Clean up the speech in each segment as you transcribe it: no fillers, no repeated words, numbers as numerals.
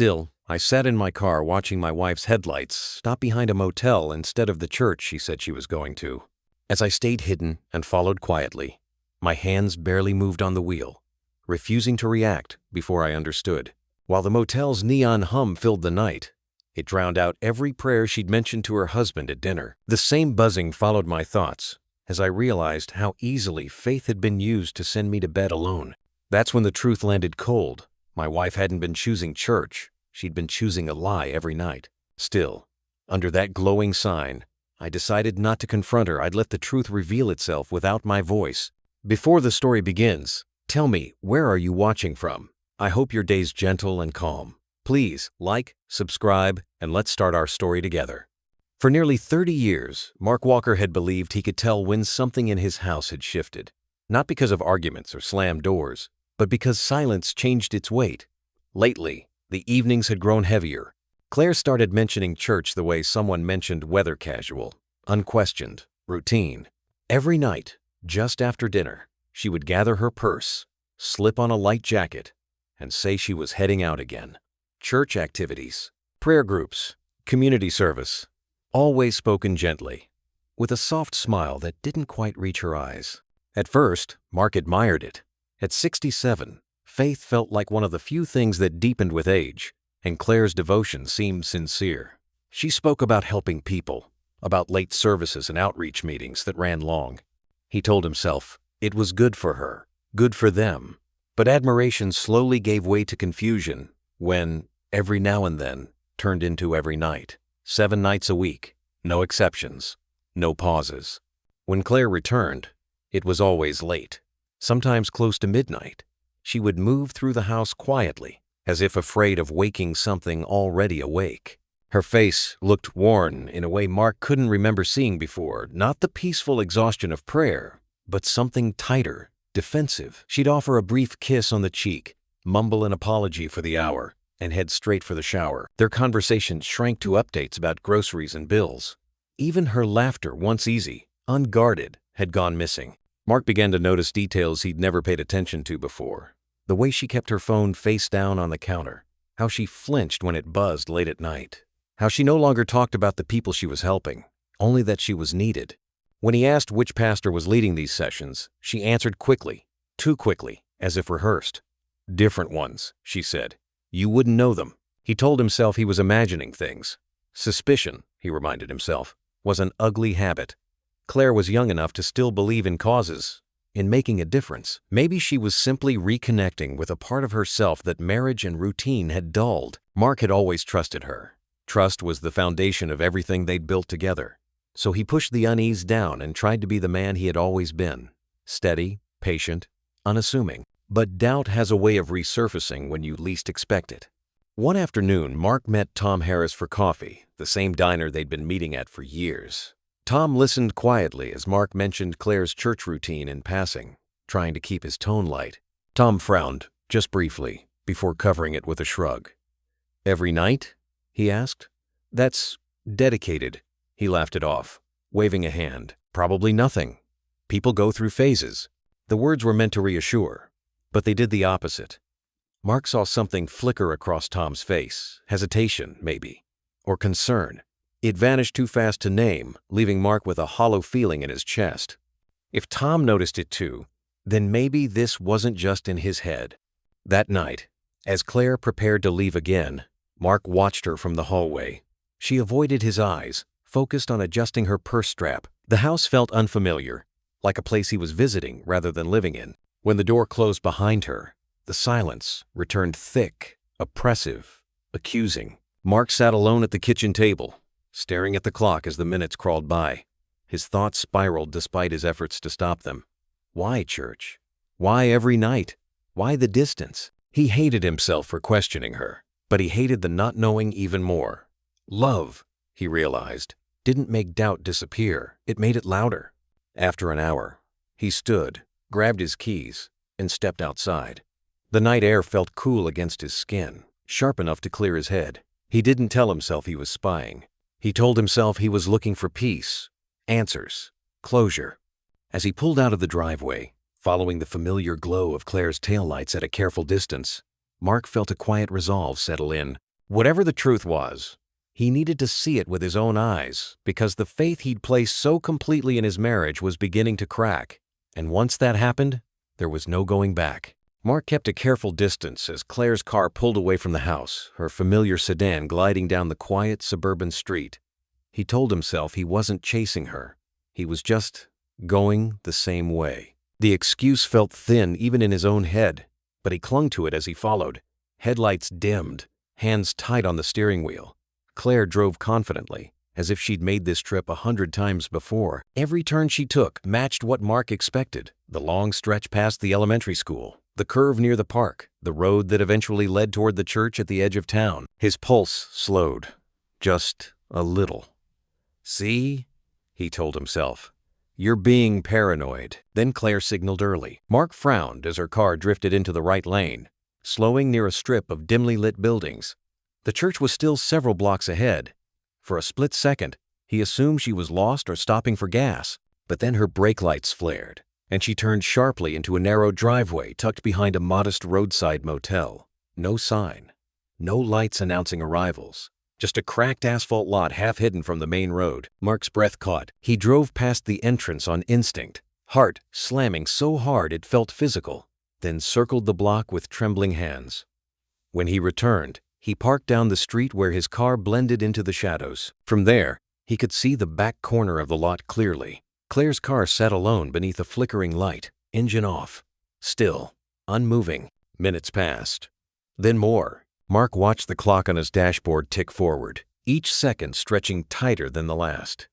Still, I sat in my car watching my wife's headlights stop behind a motel instead of the church she said she was going to. As I stayed hidden and followed quietly, my hands barely moved on the wheel, refusing to react before I understood. While the motel's neon hum filled the night, it drowned out every prayer she'd mentioned to her husband at dinner. The same buzzing followed my thoughts as I realized how easily faith had been used to send me to bed alone. That's when the truth landed cold. My wife hadn't been choosing church. She'd been choosing a lie every night. Still, under that glowing sign, I decided not to confront her. I'd let the truth reveal itself without my voice. Before the story begins, tell me, where are you watching from? I hope your day's gentle and calm. Please like, subscribe, and let's start our story together. For nearly 30 years, Mark Walker had believed he could tell when something in his house had shifted. Not because of arguments or slammed doors, but because silence changed its weight. Lately, the evenings had grown heavier. Claire started mentioning church the way someone mentioned weather, casual, unquestioned, routine. Every night, just after dinner, she would gather her purse, slip on a light jacket, and say she was heading out again. Church activities, prayer groups, community service, always spoken gently, with a soft smile that didn't quite reach her eyes. At first, Mark admired it. At 67, faith felt like one of the few things that deepened with age, and Claire's devotion seemed sincere. She spoke about helping people, about late services and outreach meetings that ran long. He told himself it was good for her, good for them. But admiration slowly gave way to confusion when, every now and then, turned into every night. 7 nights a week, no exceptions, no pauses. When Claire returned, it was always late, sometimes close to midnight. She would move through the house quietly, as if afraid of waking something already awake. Her face looked worn in a way Mark couldn't remember seeing before, not the peaceful exhaustion of prayer, but something tighter, defensive. She'd offer a brief kiss on the cheek, mumble an apology for the hour, and head straight for the shower. Their conversations shrank to updates about groceries and bills. Even her laughter, once easy, unguarded, had gone missing. Mark began to notice details he'd never paid attention to before. The way she kept her phone face down on the counter, how she flinched when it buzzed late at night, how she no longer talked about the people she was helping, only that she was needed. When he asked which pastor was leading these sessions, she answered quickly, too quickly, as if rehearsed. "Different ones," she said. "You wouldn't know them." He told himself he was imagining things. Suspicion, he reminded himself, was an ugly habit. Claire was young enough to still believe in causes, in making a difference. Maybe she was simply reconnecting with a part of herself that marriage and routine had dulled. Mark had always trusted her. Trust was the foundation of everything they'd built together. So he pushed the unease down and tried to be the man he had always been. Steady, patient, unassuming. But doubt has a way of resurfacing when you least expect it. One afternoon, Mark met Tom Harris for coffee, the same diner they'd been meeting at for years. Tom listened quietly as Mark mentioned Claire's church routine in passing, trying to keep his tone light. Tom frowned, just briefly, before covering it with a shrug. "Every night?" he asked. "That's dedicated." He laughed it off, waving a hand. "Probably nothing. People go through phases." The words were meant to reassure, but they did the opposite. Mark saw something flicker across Tom's face, hesitation, maybe, or concern. It vanished too fast to name, leaving Mark with a hollow feeling in his chest. If Tom noticed it too, then maybe this wasn't just in his head. That night, as Claire prepared to leave again, Mark watched her from the hallway. She avoided his eyes, focused on adjusting her purse strap. The house felt unfamiliar, like a place he was visiting rather than living in. When the door closed behind her, the silence returned thick, oppressive, accusing. Mark sat alone at the kitchen table, staring at the clock as the minutes crawled by. His thoughts spiraled despite his efforts to stop them. Why church? Why every night? Why the distance? He hated himself for questioning her, but he hated the not knowing even more. Love, he realized, didn't make doubt disappear. It made it louder. After an hour, he stood, grabbed his keys, and stepped outside. The night air felt cool against his skin, sharp enough to clear his head. He didn't tell himself he was spying. He told himself he was looking for peace, answers, closure. As he pulled out of the driveway, following the familiar glow of Claire's taillights at a careful distance, Mark felt a quiet resolve settle in. Whatever the truth was, he needed to see it with his own eyes because the faith he'd placed so completely in his marriage was beginning to crack. And once that happened, there was no going back. Mark kept a careful distance as Claire's car pulled away from the house, her familiar sedan gliding down the quiet suburban street. He told himself he wasn't chasing her. He was just going the same way. The excuse felt thin even in his own head, but he clung to it as he followed. Headlights dimmed, hands tight on the steering wheel. Claire drove confidently, as if she'd made this trip 100 times before. Every turn she took matched what Mark expected. The long stretch past the elementary school, the curve near the park, the road that eventually led toward the church at the edge of town. His pulse slowed, just a little. "See?" he told himself. "You're being paranoid." Then Claire signaled early. Mark frowned as her car drifted into the right lane, slowing near a strip of dimly lit buildings. The church was still several blocks ahead. For a split second, he assumed she was lost or stopping for gas. But then her brake lights flared, and she turned sharply into a narrow driveway tucked behind a modest roadside motel. No sign, no lights announcing arrivals. Just a cracked asphalt lot half hidden from the main road. Mark's breath caught. He drove past the entrance on instinct, heart slamming so hard it felt physical, then circled the block with trembling hands. When he returned, he parked down the street where his car blended into the shadows. From there, he could see the back corner of the lot clearly. Claire's car sat alone beneath a flickering light, engine off. Still, unmoving. Minutes passed. Then more. Mark watched the clock on his dashboard tick forward, each second stretching tighter than the last.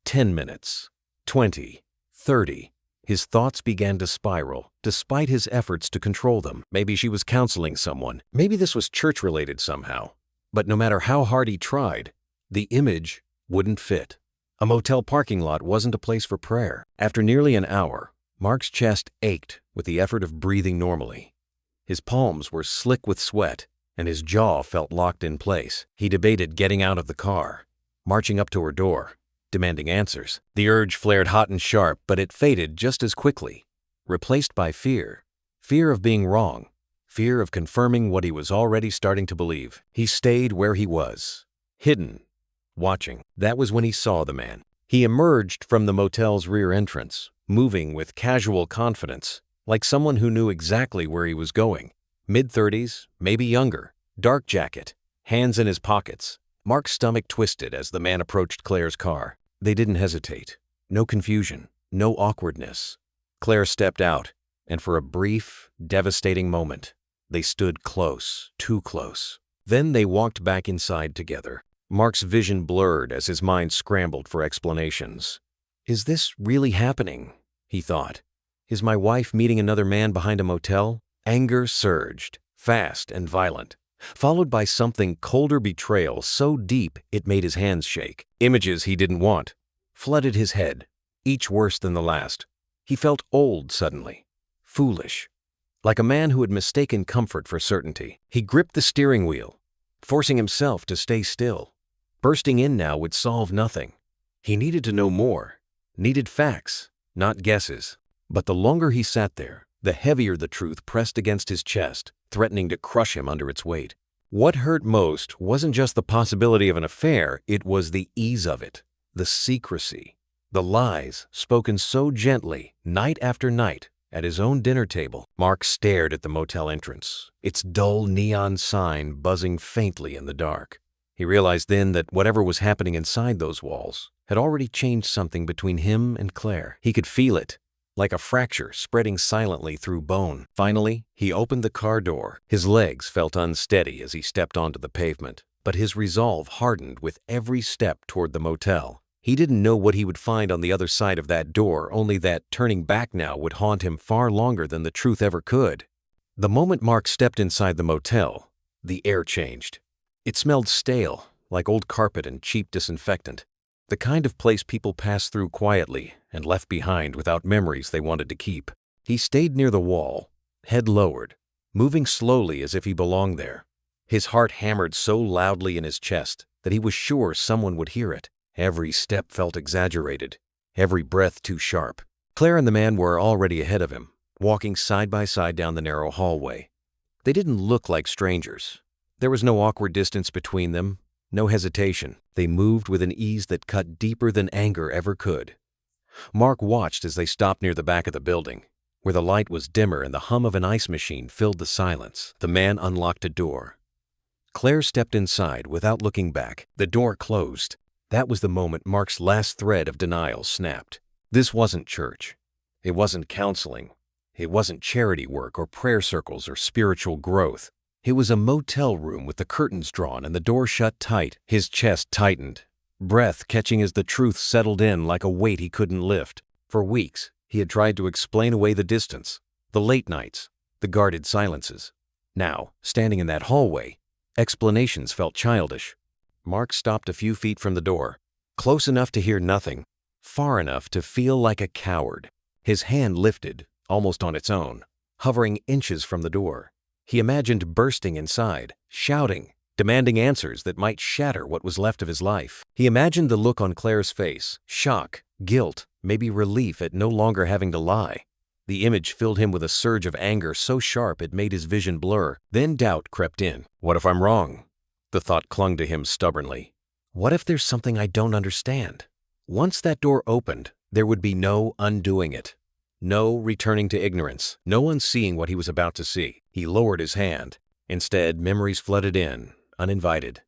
10 minutes. 20. 30. His thoughts began to spiral, despite his efforts to control them. Maybe she was counseling someone. Maybe this was church-related somehow. But no matter how hard he tried, the image wouldn't fit. A motel parking lot wasn't a place for prayer. After nearly an hour, Mark's chest ached with the effort of breathing normally. His palms were slick with sweat, and his jaw felt locked in place. He debated getting out of the car, marching up to her door, demanding answers. The urge flared hot and sharp, but it faded just as quickly, replaced by fear. Fear of being wrong, fear of confirming what he was already starting to believe. He stayed where he was, hidden, watching. That was when he saw the man. He emerged from the motel's rear entrance, moving with casual confidence, like someone who knew exactly where he was going. Mid-30s, maybe younger, dark jacket, hands in his pockets. Mark's stomach twisted as the man approached Claire's car. They didn't hesitate. No confusion, no awkwardness. Claire stepped out, and for a brief, devastating moment, they stood close, too close. Then they walked back inside together. Mark's vision blurred as his mind scrambled for explanations. "Is this really happening?" he thought. "Is my wife meeting another man behind a motel?" Anger surged, fast and violent, followed by something colder betrayal so deep it made his hands shake. Images he didn't want flooded his head, each worse than the last. He felt old suddenly, foolish, like a man who had mistaken comfort for certainty. He gripped the steering wheel, forcing himself to stay still. Bursting in now would solve nothing. He needed to know more, needed facts, not guesses. But the longer he sat there, the heavier the truth pressed against his chest, threatening to crush him under its weight. What hurt most wasn't just the possibility of an affair, it was the ease of it, the secrecy, the lies spoken so gently, night after night, at his own dinner table. Mark stared at the motel entrance, its dull neon sign buzzing faintly in the dark. He realized then that whatever was happening inside those walls had already changed something between him and Claire. He could feel it, like a fracture spreading silently through bone. Finally, he opened the car door. His legs felt unsteady as he stepped onto the pavement, but his resolve hardened with every step toward the motel. He didn't know what he would find on the other side of that door, only that turning back now would haunt him far longer than the truth ever could. The moment Mark stepped inside the motel, the air changed. It smelled stale, like old carpet and cheap disinfectant. The kind of place people pass through quietly and left behind without memories they wanted to keep. He stayed near the wall, head lowered, moving slowly as if he belonged there. His heart hammered so loudly in his chest that he was sure someone would hear it. Every step felt exaggerated, every breath too sharp. Claire and the man were already ahead of him, walking side by side down the narrow hallway. They didn't look like strangers. There was no awkward distance between them, no hesitation. They moved with an ease that cut deeper than anger ever could. Mark watched as they stopped near the back of the building, where the light was dimmer and the hum of an ice machine filled the silence. The man unlocked a door. Claire stepped inside without looking back. The door closed. That was the moment Mark's last thread of denial snapped. This wasn't church. It wasn't counseling. It wasn't charity work or prayer circles or spiritual growth. It was a motel room with the curtains drawn and the door shut tight. His chest tightened, breath catching as the truth settled in like a weight he couldn't lift. For weeks, he had tried to explain away the distance, the late nights, the guarded silences. Now, standing in that hallway, explanations felt childish. Mark stopped a few feet from the door, close enough to hear nothing, far enough to feel like a coward. His hand lifted, almost on its own, hovering inches from the door. He imagined bursting inside, shouting, demanding answers that might shatter what was left of his life. He imagined the look on Claire's face, shock, guilt, maybe relief at no longer having to lie. The image filled him with a surge of anger so sharp it made his vision blur. Then doubt crept in. What if I'm wrong? The thought clung to him stubbornly. What if there's something I don't understand? Once that door opened, there would be no undoing it. No returning to ignorance, no unseeing what he was about to see. He lowered his hand. Instead, memories flooded in, uninvited.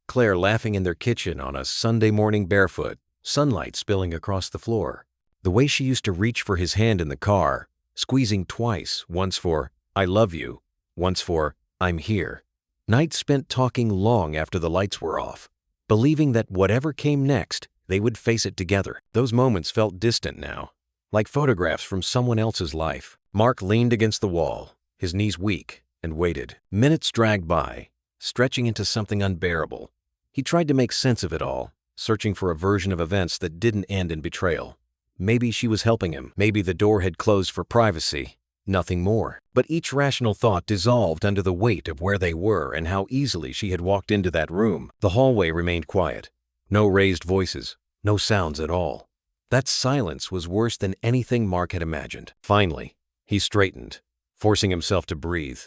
Claire laughing in their kitchen on a Sunday morning barefoot, sunlight spilling across the floor. The way she used to reach for his hand in the car, squeezing twice, once for, I love you, once for, I'm here. Nights spent talking long after the lights were off, believing that whatever came next, they would face it together. Those moments felt distant now, like photographs from someone else's life. Mark leaned against the wall, his knees weak, and waited. Minutes dragged by, stretching into something unbearable. He tried to make sense of it all, searching for a version of events that didn't end in betrayal. Maybe she was helping him. Maybe the door had closed for privacy. Nothing more. But each rational thought dissolved under the weight of where they were and how easily she had walked into that room. The hallway remained quiet. No raised voices. No sounds at all. That silence was worse than anything Mark had imagined. Finally, he straightened, forcing himself to breathe.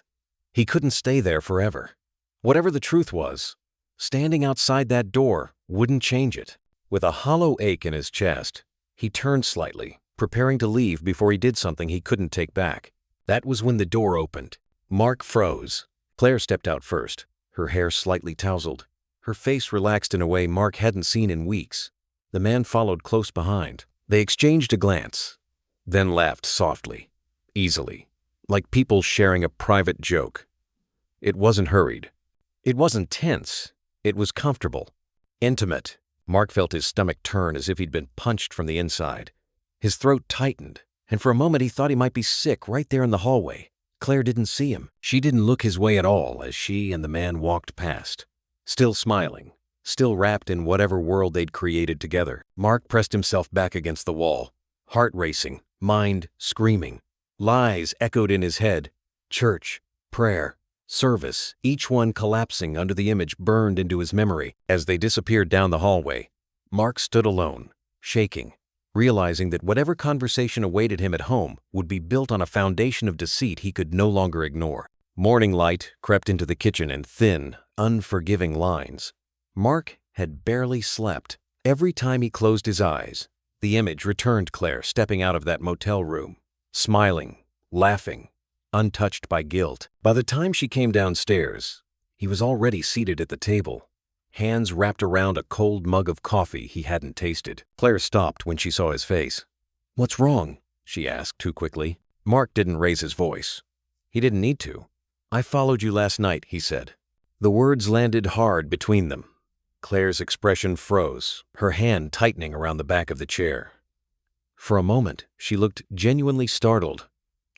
He couldn't stay there forever. Whatever the truth was, standing outside that door wouldn't change it. With a hollow ache in his chest, he turned slightly, preparing to leave before he did something he couldn't take back. That was when the door opened. Mark froze. Claire stepped out first, her hair slightly tousled, her face relaxed in a way Mark hadn't seen in weeks. The man followed close behind. They exchanged a glance, then laughed softly, easily, like people sharing a private joke. It wasn't hurried. It wasn't tense. It was comfortable, intimate. Mark felt his stomach turn as if he'd been punched from the inside. His throat tightened, and for a moment he thought he might be sick right there in the hallway. Claire didn't see him. She didn't look his way at all as she and the man walked past, still smiling, still wrapped in whatever world they'd created together. Mark pressed himself back against the wall, heart racing, mind screaming. Lies echoed in his head. Church, prayer, service, each one collapsing under the image burned into his memory. As they disappeared down the hallway, Mark stood alone, shaking, realizing that whatever conversation awaited him at home would be built on a foundation of deceit he could no longer ignore. Morning light crept into the kitchen in thin, unforgiving lines. Mark had barely slept. Every time he closed his eyes, the image returned Claire stepping out of that motel room, smiling, laughing, untouched by guilt. By the time she came downstairs, he was already seated at the table, hands wrapped around a cold mug of coffee he hadn't tasted. Claire stopped when she saw his face. "What's wrong?" she asked too quickly. Mark didn't raise his voice. He didn't need to. "I followed you last night," he said. The words landed hard between them. Claire's expression froze, her hand tightening around the back of the chair. For a moment, she looked genuinely startled,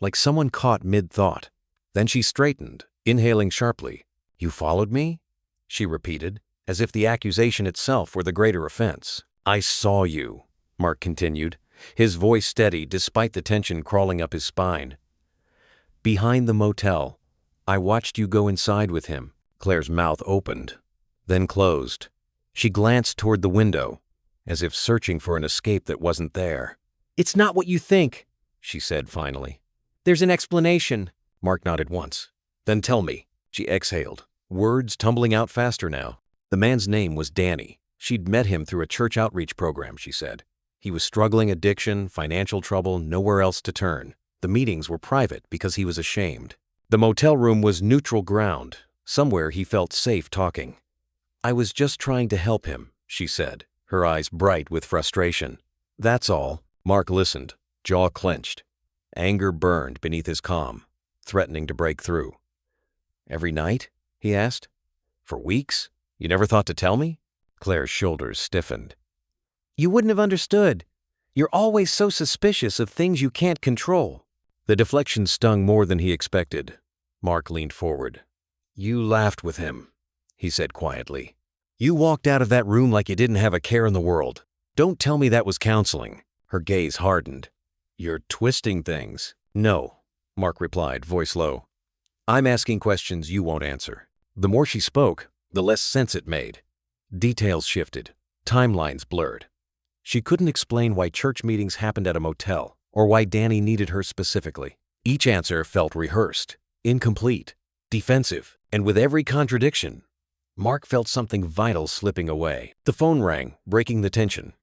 like someone caught mid-thought. Then she straightened, inhaling sharply. "You followed me?" she repeated, as if the accusation itself were the greater offense. "I saw you," Mark continued, his voice steady despite the tension crawling up his spine. "Behind the motel. I watched you go inside with him." Claire's mouth opened, then closed. She glanced toward the window, as if searching for an escape that wasn't there. "It's not what you think," she said finally. "There's an explanation." Mark nodded once. "Then tell me," she exhaled. words tumbling out faster now. The man's name was Danny. She'd met him through a church outreach program, she said. He was struggling addiction, financial trouble, nowhere else to turn. The meetings were private because he was ashamed. The motel room was neutral ground, somewhere he felt safe talking. I was just trying to help him, she said, her eyes bright with frustration. That's all. Mark listened, jaw clenched. Anger burned beneath his calm, threatening to break through. Every night? He asked. For weeks? You never thought to tell me? Claire's shoulders stiffened. You wouldn't have understood. You're always so suspicious of things you can't control. The deflection stung more than he expected. Mark leaned forward. You laughed with him, he said quietly. You walked out of that room like you didn't have a care in the world. Don't tell me that was counseling. Her gaze hardened. You're twisting things. No, Mark replied, voice low. I'm asking questions you won't answer. The more she spoke, the less sense it made. Details shifted. Timelines blurred. She couldn't explain why church meetings happened at a motel, or why Danny needed her specifically. Each answer felt rehearsed, incomplete, defensive, and with every contradiction, Mark felt something vital slipping away. The phone rang, breaking the tension.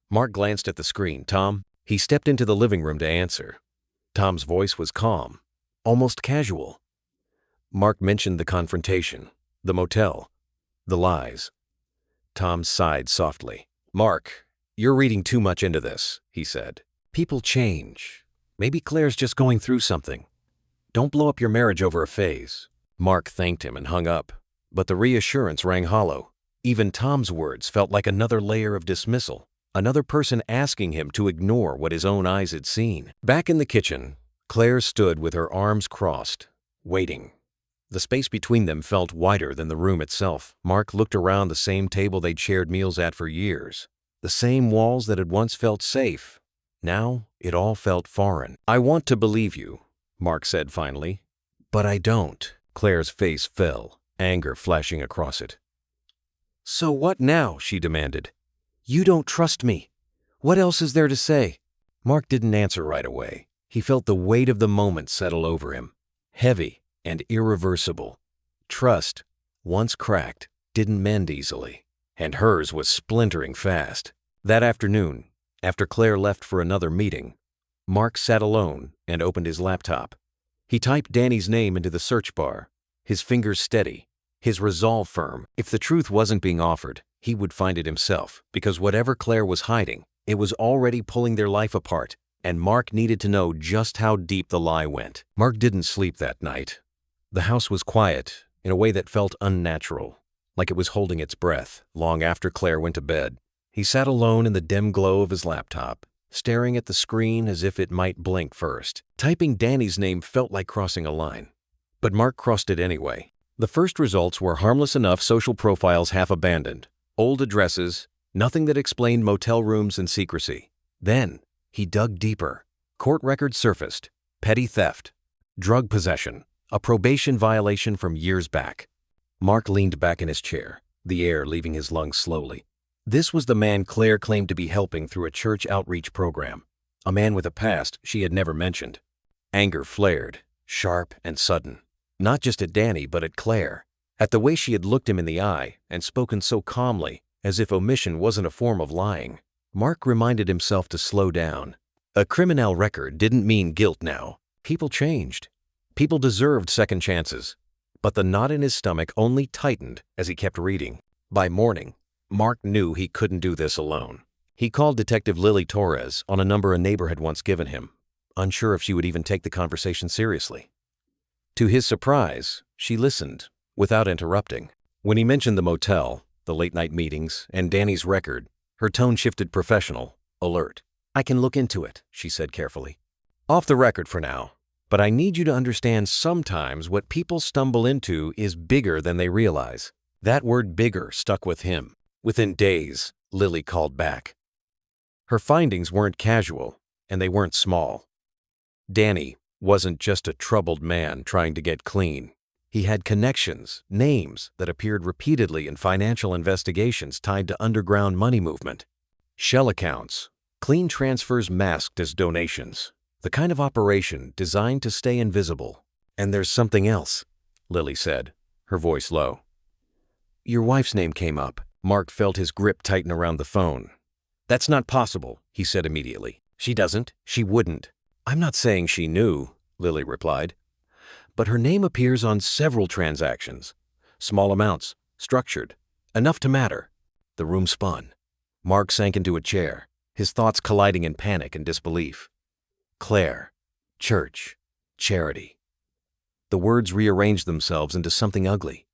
Mark glanced at the screen. Tom? He stepped into the living room to answer. Tom's voice was calm, almost casual. Mark mentioned the confrontation, the motel, the lies. Tom sighed softly. Mark, you're reading too much into this, he said. People change. Maybe Claire's just going through something. Don't blow up your marriage over a phase. Mark thanked him and hung up, but the reassurance rang hollow. Even Tom's words felt like another layer of dismissal, another person asking him to ignore what his own eyes had seen. Back in the kitchen, Claire stood with her arms crossed, waiting. The space between them felt wider than the room itself. Mark looked around the same table they'd shared meals at for years, the same walls that had once felt safe. Now it all felt foreign. I want to believe you, Mark said finally, but I don't. Claire's face fell, anger flashing across it. So what now? She demanded. You don't trust me. What else is there to say? Mark didn't answer right away. He felt the weight of the moment settle over him, heavy and irreversible. Trust, once cracked, didn't mend easily, and hers was splintering fast. That afternoon, after Claire left for another meeting, Mark sat alone and opened his laptop. He typed Danny's name into the search bar, his fingers steady, his resolve firm. If the truth wasn't being offered, he would find it himself, because whatever Claire was hiding, it was already pulling their life apart, and Mark needed to know just how deep the lie went. Mark didn't sleep that night. The house was quiet in a way that felt unnatural, like it was holding its breath long after Claire went to bed. He sat alone in the dim glow of his laptop, staring at the screen as if it might blink first. Typing Danny's name felt like crossing a line, but Mark crossed it anyway. The first results were harmless enough social profiles half abandoned, old addresses, nothing that explained motel rooms and secrecy. Then he dug deeper. Court records surfaced, petty theft, drug possession, a probation violation from years back. Mark leaned back in his chair, the air leaving his lungs slowly. This was the man Claire claimed to be helping through a church outreach program, a man with a past she had never mentioned. Anger flared, sharp and sudden, not just at Danny but at Claire, at the way she had looked him in the eye and spoken so calmly, as if omission wasn't a form of lying. Mark reminded himself to slow down. A criminal record didn't mean guilt now. People changed. People deserved second chances. But the knot in his stomach only tightened as he kept reading. By morning, Mark knew he couldn't do this alone. He called Detective Lily Torres on a number a neighbor had once given him, unsure if she would even take the conversation seriously. To his surprise, she listened, without interrupting. When he mentioned the motel, the late-night meetings, and Danny's record, her tone shifted professional, alert. I can look into it, she said carefully. Off the record for now, but I need you to understand sometimes what people stumble into is bigger than they realize. That word bigger stuck with him. Within days, Lily called back. Her findings weren't casual, and they weren't small. Danny wasn't just a troubled man trying to get clean. He had connections, names that appeared repeatedly in financial investigations tied to underground money movement. Shell accounts, clean transfers masked as donations, the kind of operation designed to stay invisible. And there's something else, Lily said, her voice low. Your wife's name came up. Mark felt his grip tighten around the phone. That's not possible, he said immediately. She doesn't. She wouldn't. I'm not saying she knew, Lily replied. But her name appears on several transactions. Small amounts, structured, enough to matter. The room spun. Mark sank into a chair, his thoughts colliding in panic and disbelief. Claire, church, charity. The words rearranged themselves into something ugly,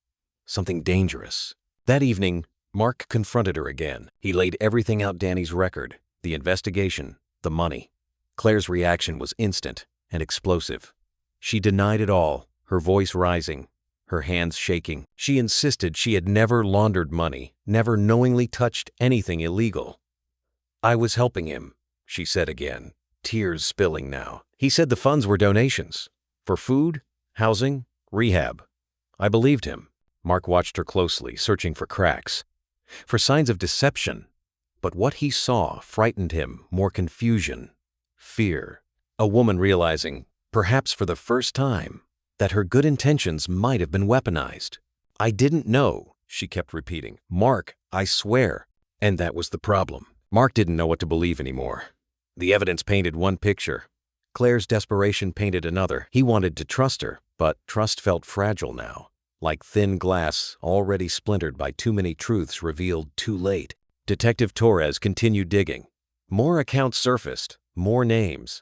something dangerous. That evening, Mark confronted her again. He laid everything out: Danny's record, the investigation, the money. Claire's reaction was instant and explosive. She denied it all, her voice rising, her hands shaking. She insisted she had never laundered money, never knowingly touched anything illegal. I was helping him, she said again, tears spilling now. He said the funds were donations. For food, housing, rehab. I believed him. Mark watched her closely, searching for cracks, for signs of deception. But what he saw frightened him: more confusion, fear. A woman realizing, perhaps for the first time, that her good intentions might have been weaponized. I didn't know, she kept repeating. Mark, I swear. And that was the problem. Mark didn't know what to believe anymore. The evidence painted one picture. Claire's desperation painted another. He wanted to trust her, but trust felt fragile now, like thin glass already splintered by too many truths revealed too late. Detective Torres continued digging. More accounts surfaced, more names.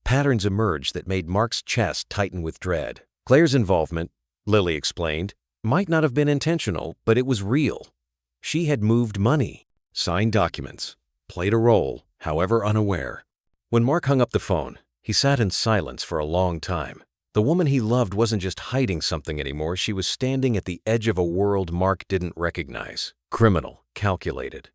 Patterns emerged that made Mark's chest tighten with dread. Claire's involvement, Lily explained, might not have been intentional, but it was real. She had moved money, signed documents, played a role, however unaware. When Mark hung up the phone, he sat in silence for a long time. The woman he loved wasn't just hiding something anymore, she was standing at the edge of a world Mark didn't recognize. Criminal, calculated,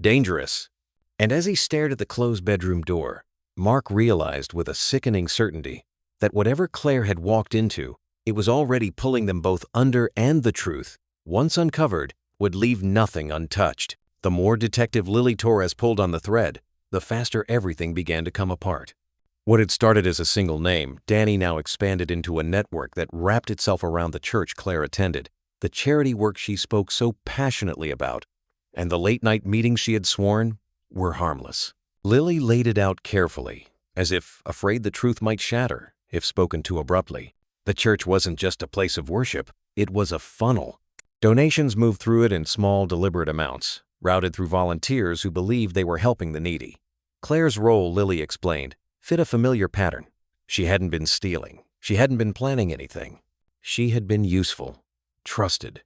dangerous. And as he stared at the closed bedroom door, Mark realized with a sickening certainty that whatever Claire had walked into, it was already pulling them both under, and the truth, once uncovered, would leave nothing untouched. The more Detective Lily Torres pulled on the thread, the faster everything began to come apart. What had started as a single name, Danny now expanded into a network that wrapped itself around the church Claire attended, the charity work she spoke so passionately about, and the late-night meetings she had sworn were harmless. Lily laid it out carefully, as if afraid the truth might shatter if spoken too abruptly. The church wasn't just a place of worship, it was a funnel. Donations moved through it in small, deliberate amounts, routed through volunteers who believed they were helping the needy. Claire's role, Lily explained, fit a familiar pattern. She hadn't been stealing. She hadn't been planning anything. She had been useful, trusted.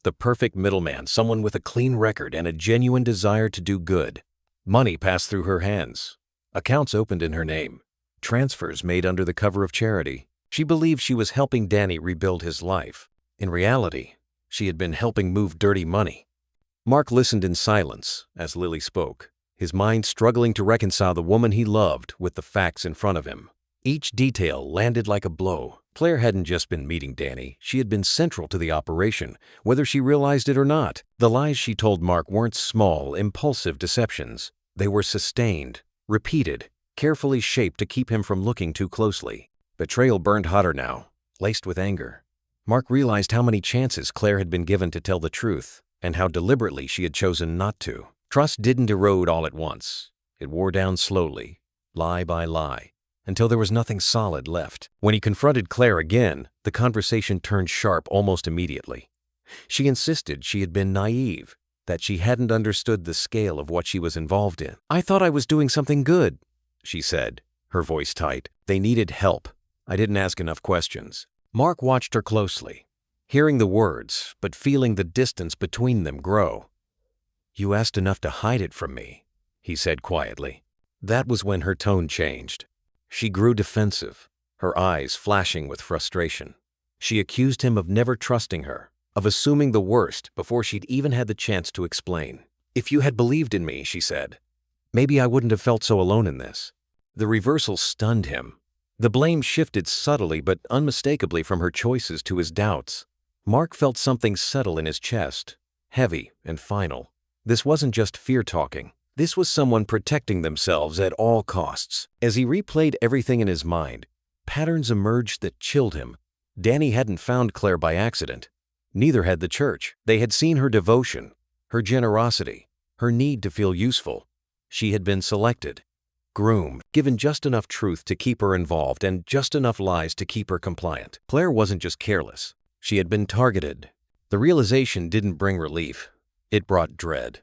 The perfect middleman, someone with a clean record and a genuine desire to do good. Money passed through her hands. Accounts opened in her name. Transfers made under the cover of charity. She believed she was helping Danny rebuild his life. In reality, she had been helping move dirty money. Mark listened in silence as Lily spoke, his mind struggling to reconcile the woman he loved with the facts in front of him. Each detail landed like a blow. Claire hadn't just been meeting Danny, she had been central to the operation, whether she realized it or not. The lies she told Mark weren't small, impulsive deceptions. They were sustained, repeated, carefully shaped to keep him from looking too closely. Betrayal burned hotter now, laced with anger. Mark realized how many chances Claire had been given to tell the truth, and how deliberately she had chosen not to. Trust didn't erode all at once. It wore down slowly, lie by lie, until there was nothing solid left. When he confronted Claire again, the conversation turned sharp almost immediately. She insisted she had been naive, that she hadn't understood the scale of what she was involved in. I thought I was doing something good, she said, her voice tight. They needed help. I didn't ask enough questions. Mark watched her closely, hearing the words, but feeling the distance between them grow. You asked enough to hide it from me, he said quietly. That was when her tone changed. She grew defensive, her eyes flashing with frustration. She accused him of never trusting her, of assuming the worst before she'd even had the chance to explain. If you had believed in me, she said, maybe I wouldn't have felt so alone in this. The reversal stunned him. The blame shifted subtly but unmistakably from her choices to his doubts. Mark felt something settle in his chest, heavy and final. This wasn't just fear talking. This was someone protecting themselves at all costs. As he replayed everything in his mind, patterns emerged that chilled him. Danny hadn't found Claire by accident. Neither had the church. They had seen her devotion, her generosity, her need to feel useful. She had been selected, groomed, given just enough truth to keep her involved and just enough lies to keep her compliant. Claire wasn't just careless. She had been targeted. The realization didn't bring relief. It brought dread.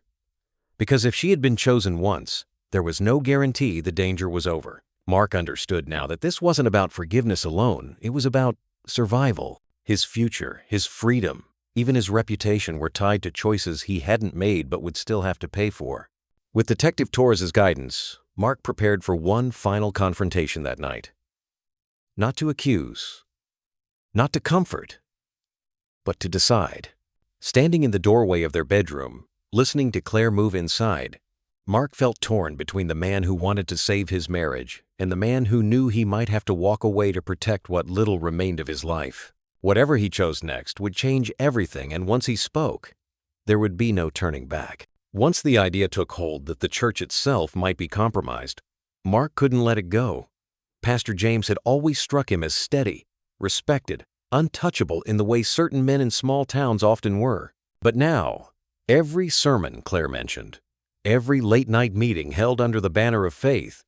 Because if she had been chosen once, there was no guarantee the danger was over. Mark understood now that this wasn't about forgiveness alone. It was about survival. His future, his freedom, even his reputation were tied to choices he hadn't made but would still have to pay for. With Detective Torres's guidance, Mark prepared for one final confrontation that night. Not to accuse, not to comfort, but to decide. Standing in the doorway of their bedroom, listening to Claire move inside, Mark felt torn between the man who wanted to save his marriage and the man who knew he might have to walk away to protect what little remained of his life. Whatever he chose next would change everything, and once he spoke, there would be no turning back. Once the idea took hold that the church itself might be compromised, Mark couldn't let it go. Pastor James had always struck him as steady, respected, untouchable in the way certain men in small towns often were. But now, every sermon Claire mentioned, every late-night meeting held under the banner of faith,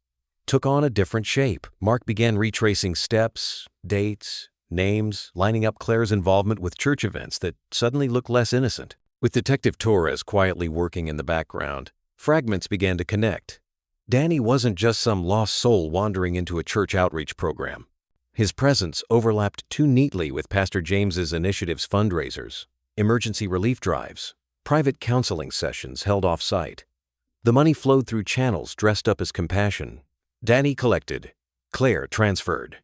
took on a different shape. Mark began retracing steps, dates, names, lining up Claire's involvement with church events that suddenly looked less innocent. With Detective Torres quietly working in the background, fragments began to connect. Danny wasn't just some lost soul wandering into a church outreach program. His presence overlapped too neatly with Pastor James's initiative's fundraisers, emergency relief drives, private counseling sessions held off-site. The money flowed through channels dressed up as compassion. Danny collected, Claire transferred.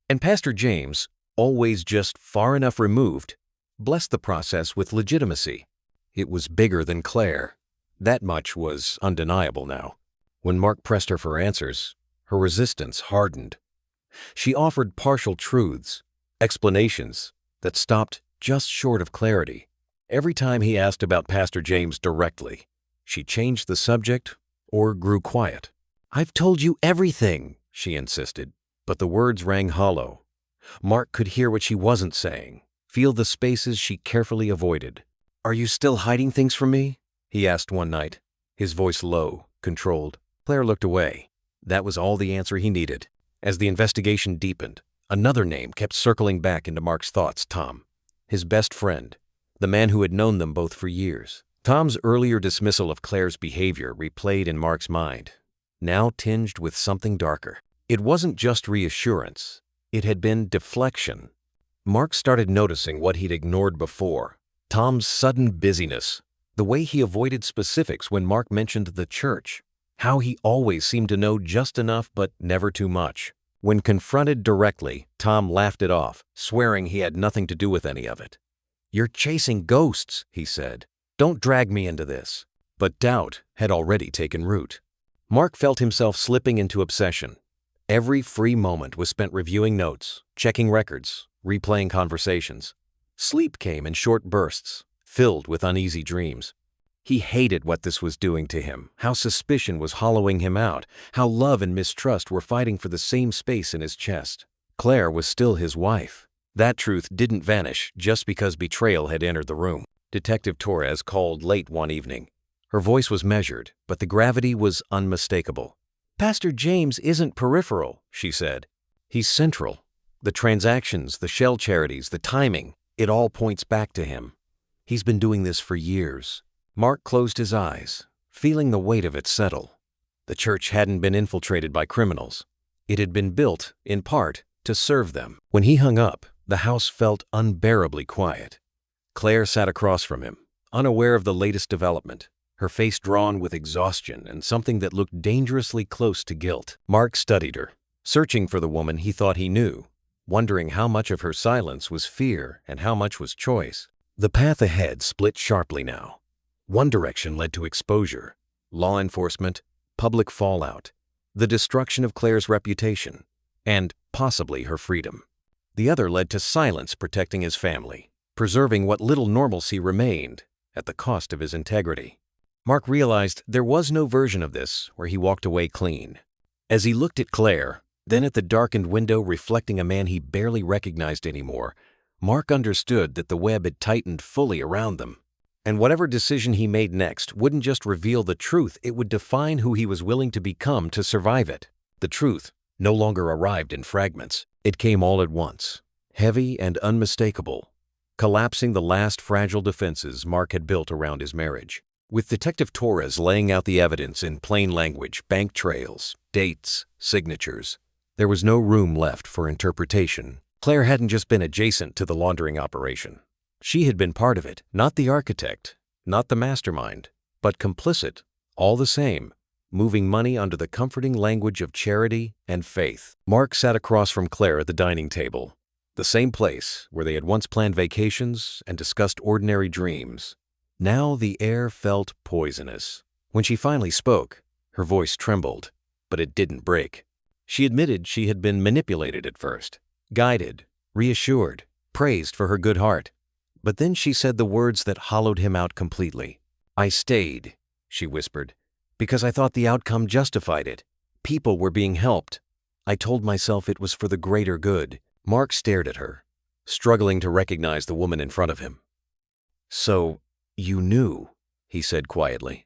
And Pastor James, always just far enough removed, blessed the process with legitimacy. It was bigger than Claire. That much was undeniable now. When Mark pressed her for answers, her resistance hardened. She offered partial truths, explanations that stopped just short of clarity. Every time he asked about Pastor James directly, she changed the subject or grew quiet. "I've told you everything," she insisted, but the words rang hollow. Mark could hear what she wasn't saying, feel the spaces she carefully avoided. "Are you still hiding things from me?" he asked one night, his voice low, controlled. Claire looked away. That was all the answer he needed. As the investigation deepened, another name kept circling back into Mark's thoughts: Tom, his best friend, the man who had known them both for years. Tom's earlier dismissal of Claire's behavior replayed in Mark's mind, now tinged with something darker. It wasn't just reassurance. It had been deflection. Mark started noticing what he'd ignored before. Tom's sudden busyness, the way he avoided specifics when Mark mentioned the church, how he always seemed to know just enough but never too much. When confronted directly, Tom laughed it off, swearing he had nothing to do with any of it. "You're chasing ghosts," he said. "Don't drag me into this." But doubt had already taken root. Mark felt himself slipping into obsession. Every free moment was spent reviewing notes, checking records, replaying conversations. Sleep came in short bursts, filled with uneasy dreams. He hated what this was doing to him, how suspicion was hollowing him out, how love and mistrust were fighting for the same space in his chest. Claire was still his wife. That truth didn't vanish just because betrayal had entered the room. Detective Torres called late one evening. Her voice was measured, but the gravity was unmistakable. "Pastor James isn't peripheral," she said. "He's central. The transactions, the shell charities, the timing, it all points back to him. He's been doing this for years." Mark closed his eyes, feeling the weight of it settle. The church hadn't been infiltrated by criminals. It had been built, in part, to serve them. When he hung up, the house felt unbearably quiet. Claire sat across from him, unaware of the latest development, her face drawn with exhaustion and something that looked dangerously close to guilt. Mark studied her, searching for the woman he thought he knew, wondering how much of her silence was fear and how much was choice. The path ahead split sharply now. One direction led to exposure, law enforcement, public fallout, the destruction of Claire's reputation, and possibly her freedom. The other led to silence protecting his family, preserving what little normalcy remained at the cost of his integrity. Mark realized there was no version of this where he walked away clean. As he looked at Claire, then at the darkened window reflecting a man he barely recognized anymore, Mark understood that the web had tightened fully around them. And whatever decision he made next wouldn't just reveal the truth, it would define who he was willing to become to survive it. The truth no longer arrived in fragments. It came all at once, heavy and unmistakable, collapsing the last fragile defenses Mark had built around his marriage. With Detective Torres laying out the evidence in plain language, bank trails, dates, signatures, there was no room left for interpretation. Claire hadn't just been adjacent to the laundering operation. She had been part of it, not the architect, not the mastermind, but complicit, all the same, moving money under the comforting language of charity and faith. Mark sat across from Claire at the dining table, the same place where they had once planned vacations and discussed ordinary dreams. Now the air felt poisonous. When she finally spoke, her voice trembled, but it didn't break. She admitted she had been manipulated at first, guided, reassured, praised for her good heart. But then she said the words that hollowed him out completely. "I stayed," she whispered, "because I thought the outcome justified it. People were being helped. I told myself it was for the greater good." Mark stared at her, struggling to recognize the woman in front of him. "So, you knew," he said quietly.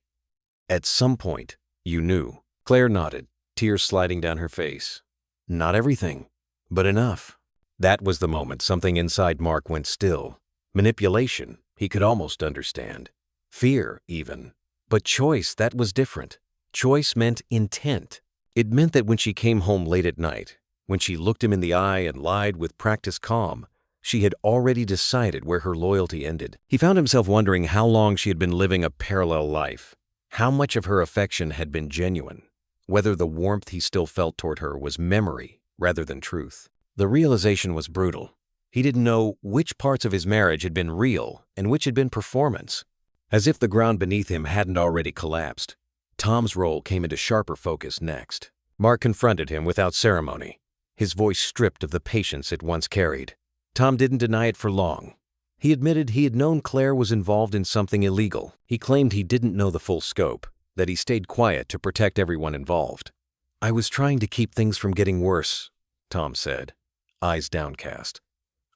"At some point, you knew." Claire nodded, tears sliding down her face. "Not everything, but enough." That was the moment something inside Mark went still. Manipulation, he could almost understand. Fear, even. But choice, that was different. Choice meant intent. It meant that when she came home late at night, when she looked him in the eye and lied with practiced calm, she had already decided where her loyalty ended. He found himself wondering how long she had been living a parallel life, how much of her affection had been genuine, whether the warmth he still felt toward her was memory rather than truth. The realization was brutal. He didn't know which parts of his marriage had been real and which had been performance. As if the ground beneath him hadn't already collapsed, Tom's role came into sharper focus next. Mark confronted him without ceremony, his voice stripped of the patience it once carried. Tom didn't deny it for long. He admitted he had known Claire was involved in something illegal. He claimed he didn't know the full scope, that he stayed quiet to protect everyone involved. "I was trying to keep things from getting worse," Tom said, eyes downcast.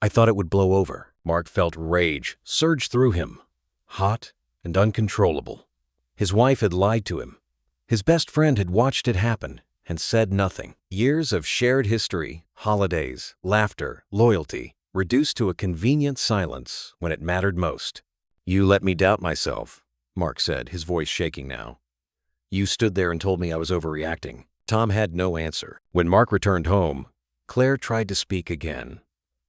"I thought it would blow over." Mark felt rage surge through him, hot and uncontrollable. His wife had lied to him. His best friend had watched it happen and said nothing. Years of shared history, holidays, laughter, loyalty, reduced to a convenient silence when it mattered most. "You let me doubt myself," Mark said, his voice shaking now. "You stood there and told me I was overreacting." Tom had no answer. When Mark returned home, Claire tried to speak again.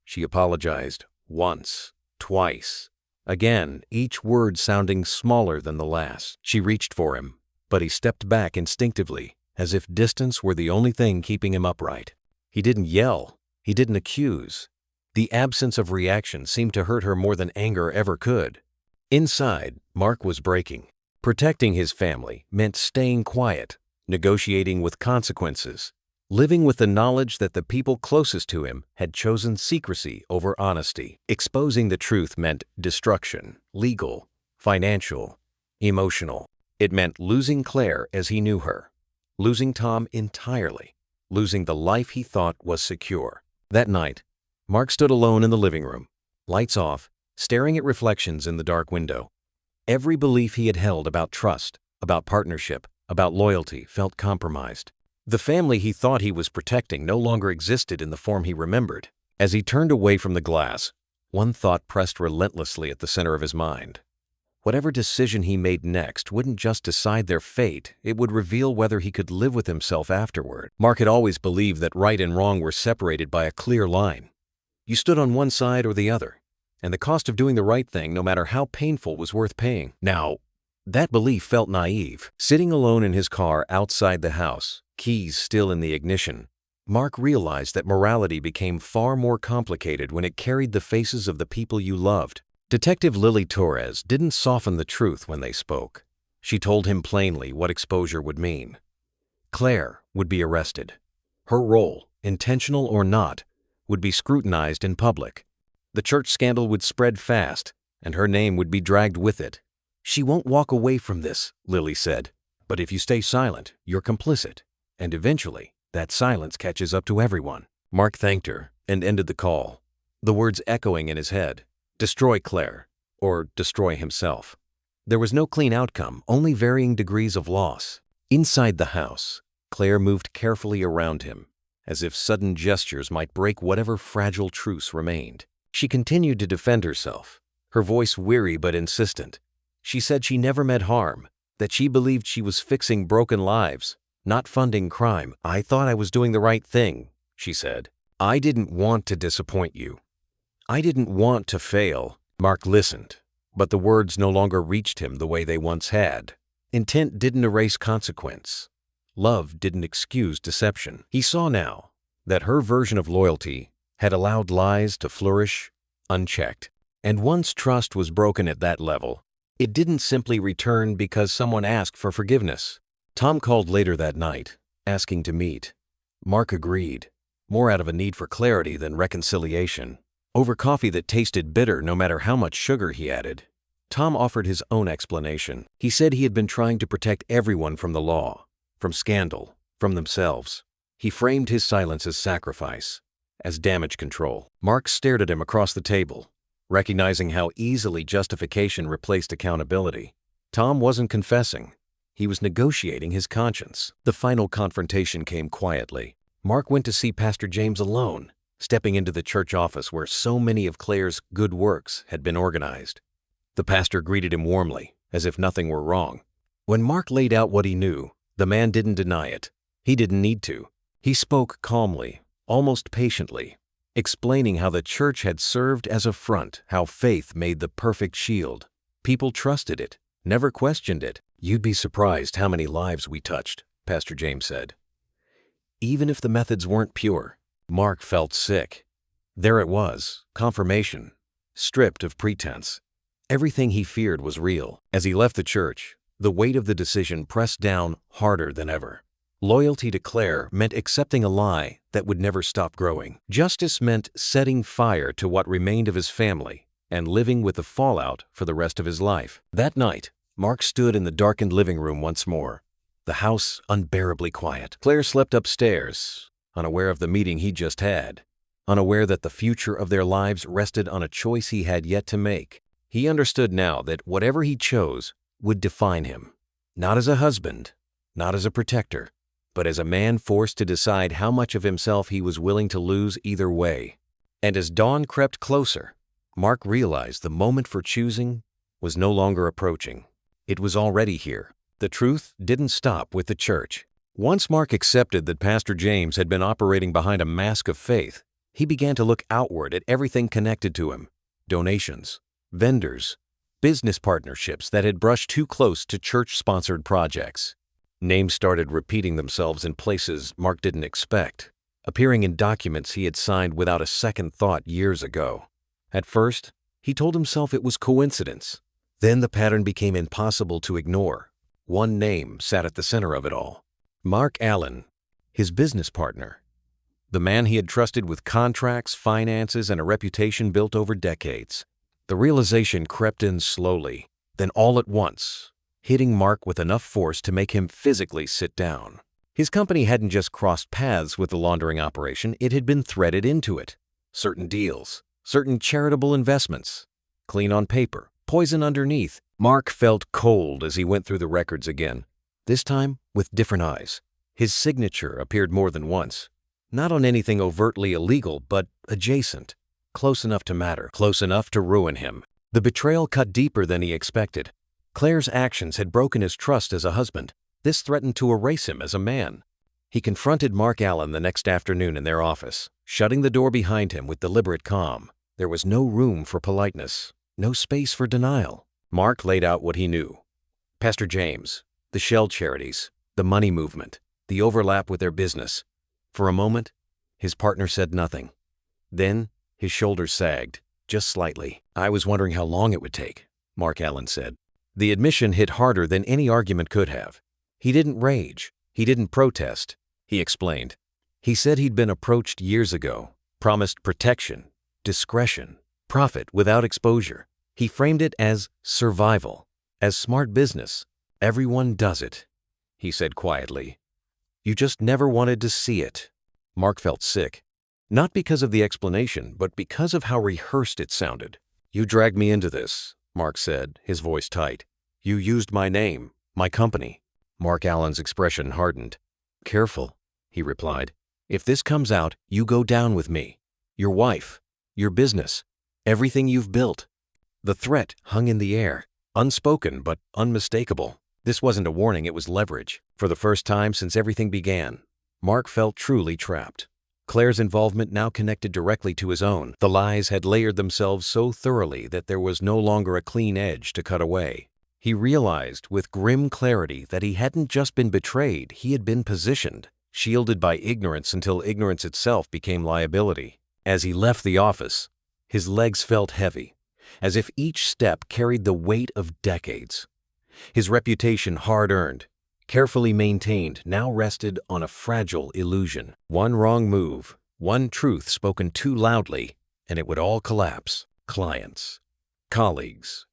She apologized once, twice, again, each word sounding smaller than the last. She reached for him, but he stepped back instinctively, as if distance were the only thing keeping him upright. He didn't yell. He didn't accuse. The absence of reaction seemed to hurt her more than anger ever could. Inside, Mark was breaking. Protecting his family meant staying quiet, negotiating with consequences, living with the knowledge that the people closest to him had chosen secrecy over honesty. Exposing the truth meant destruction, legal, financial, emotional. It meant losing Claire as he knew her, losing Tom entirely, losing the life he thought was secure. That night, Mark stood alone in the living room, lights off, staring at reflections in the dark window. Every belief he had held about trust, about partnership, about loyalty felt compromised. The family he thought he was protecting no longer existed in the form he remembered. As he turned away from the glass, one thought pressed relentlessly at the center of his mind. Whatever decision he made next wouldn't just decide their fate, it would reveal whether he could live with himself afterward. Mark had always believed that right and wrong were separated by a clear line. You stood on one side or the other, and the cost of doing the right thing, no matter how painful, was worth paying. Now, that belief felt naive. Sitting alone in his car outside the house, keys still in the ignition, Mark realized that morality became far more complicated when it carried the faces of the people you loved. Detective Lily Torres didn't soften the truth when they spoke. She told him plainly what exposure would mean. Claire would be arrested. Her role, intentional or not, would be scrutinized in public. The church scandal would spread fast, and her name would be dragged with it. "She won't walk away from this," Lily said. "But if you stay silent, you're complicit. And eventually, that silence catches up to everyone." Mark thanked her and ended the call. the words echoing in his head. Destroy Claire, or destroy himself. There was no clean outcome, only varying degrees of loss. Inside the house, Claire moved carefully around him, as if sudden gestures might break whatever fragile truce remained. She continued to defend herself, her voice weary but insistent. She said she never meant harm, that she believed she was fixing broken lives, not funding crime. I thought I was doing the right thing, she said. I didn't want to disappoint you. I didn't want to fail. Mark listened, but the words no longer reached him the way they once had. Intent didn't erase consequence. Love didn't excuse deception. He saw now that her version of loyalty had allowed lies to flourish unchecked. And once trust was broken at that level, it didn't simply return because someone asked for forgiveness. Tom called later that night, asking to meet. Mark agreed, more out of a need for clarity than reconciliation. Over coffee that tasted bitter no matter how much sugar he added, Tom offered his own explanation. He said he had been trying to protect everyone from the law, from scandal, from themselves. He framed his silence as sacrifice, as damage control. Mark stared at him across the table, recognizing how easily justification replaced accountability. Tom wasn't confessing. He was negotiating his conscience. The final confrontation came quietly. Mark went to see Pastor James alone, stepping into the church office where so many of Claire's good works had been organized. The pastor greeted him warmly, as if nothing were wrong. When Mark laid out what he knew, the man didn't deny it. He didn't need to. He spoke calmly, almost patiently, explaining how the church had served as a front, how faith made the perfect shield. People trusted it, never questioned it. You'd be surprised how many lives we touched, Pastor James said. Even if the methods weren't pure. Mark felt sick. There it was, confirmation, stripped of pretense. Everything he feared was real. As he left the church, the weight of the decision pressed down harder than ever. Loyalty to Claire meant accepting a lie that would never stop growing. Justice meant setting fire to what remained of his family and living with the fallout for the rest of his life. That night, Mark stood in the darkened living room once more, the house unbearably quiet. Claire slept upstairs, unaware of the meeting he just had, unaware that the future of their lives rested on a choice he had yet to make. He understood now that whatever he chose would define him, not as a husband, not as a protector, but as a man forced to decide how much of himself he was willing to lose either way. And as dawn crept closer, Mark realized the moment for choosing was no longer approaching. It was already here. The truth didn't stop with the church. Once Mark accepted that Pastor James had been operating behind a mask of faith, he began to look outward at everything connected to him: donations, vendors, business partnerships that had brushed too close to church-sponsored projects. Names started repeating themselves in places Mark didn't expect, appearing in documents he had signed without a second thought years ago. At first, he told himself it was coincidence. Then the pattern became impossible to ignore. One name sat at the center of it all: Mark Allen, his business partner, the man he had trusted with contracts, finances, and a reputation built over decades. The realization crept in slowly, then all at once, hitting Mark with enough force to make him physically sit down. His company hadn't just crossed paths with the laundering operation, it had been threaded into it. Certain deals, certain charitable investments, clean on paper, poison underneath. Mark felt cold as he went through the records again, this time with different eyes. His signature appeared more than once, not on anything overtly illegal, but adjacent, close enough to matter, close enough to ruin him. The betrayal cut deeper than he expected. Claire's actions had broken his trust as a husband. This threatened to erase him as a man. He confronted Mark Allen the next afternoon in their office, shutting the door behind him with deliberate calm. There was no room for politeness, no space for denial. Mark laid out what he knew: Pastor James, the shell charities, the money movement, the overlap with their business. For a moment, his partner said nothing. Then his shoulders sagged, just slightly. I was wondering how long it would take, Mark Allen said. The admission hit harder than any argument could have. He didn't rage. He didn't protest. He explained. He said he'd been approached years ago, promised protection, discretion, profit without exposure. He framed it as survival, as smart business. Everyone does it, he said quietly. You just never wanted to see it. Mark felt sick. Not because of the explanation, but because of how rehearsed it sounded. "You dragged me into this," Mark said, his voice tight. "You used my name, my company." Mark Allen's expression hardened. "Careful," he replied. "If this comes out, you go down with me. Your wife, your business, everything you've built." The threat hung in the air, unspoken but unmistakable. This wasn't a warning, it was leverage. For the first time since everything began, Mark felt truly trapped. Claire's involvement now connected directly to his own. The lies had layered themselves so thoroughly that there was no longer a clean edge to cut away. He realized with grim clarity that he hadn't just been betrayed, he had been positioned, shielded by ignorance until ignorance itself became liability. As he left the office, his legs felt heavy, as if each step carried the weight of decades. His reputation, hard-earned, carefully maintained, now rested on a fragile illusion. One wrong move, one truth spoken too loudly, and it would all collapse. Clients, colleagues,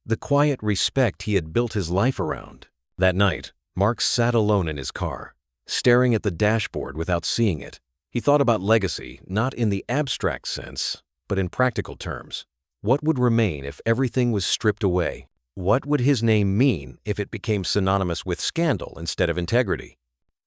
the quiet respect he had built his life around. That night, Mark sat alone in his car, staring at the dashboard without seeing it. He thought about legacy, not in the abstract sense, but in practical terms. What would remain if everything was stripped away? What would his name mean if it became synonymous with scandal instead of integrity?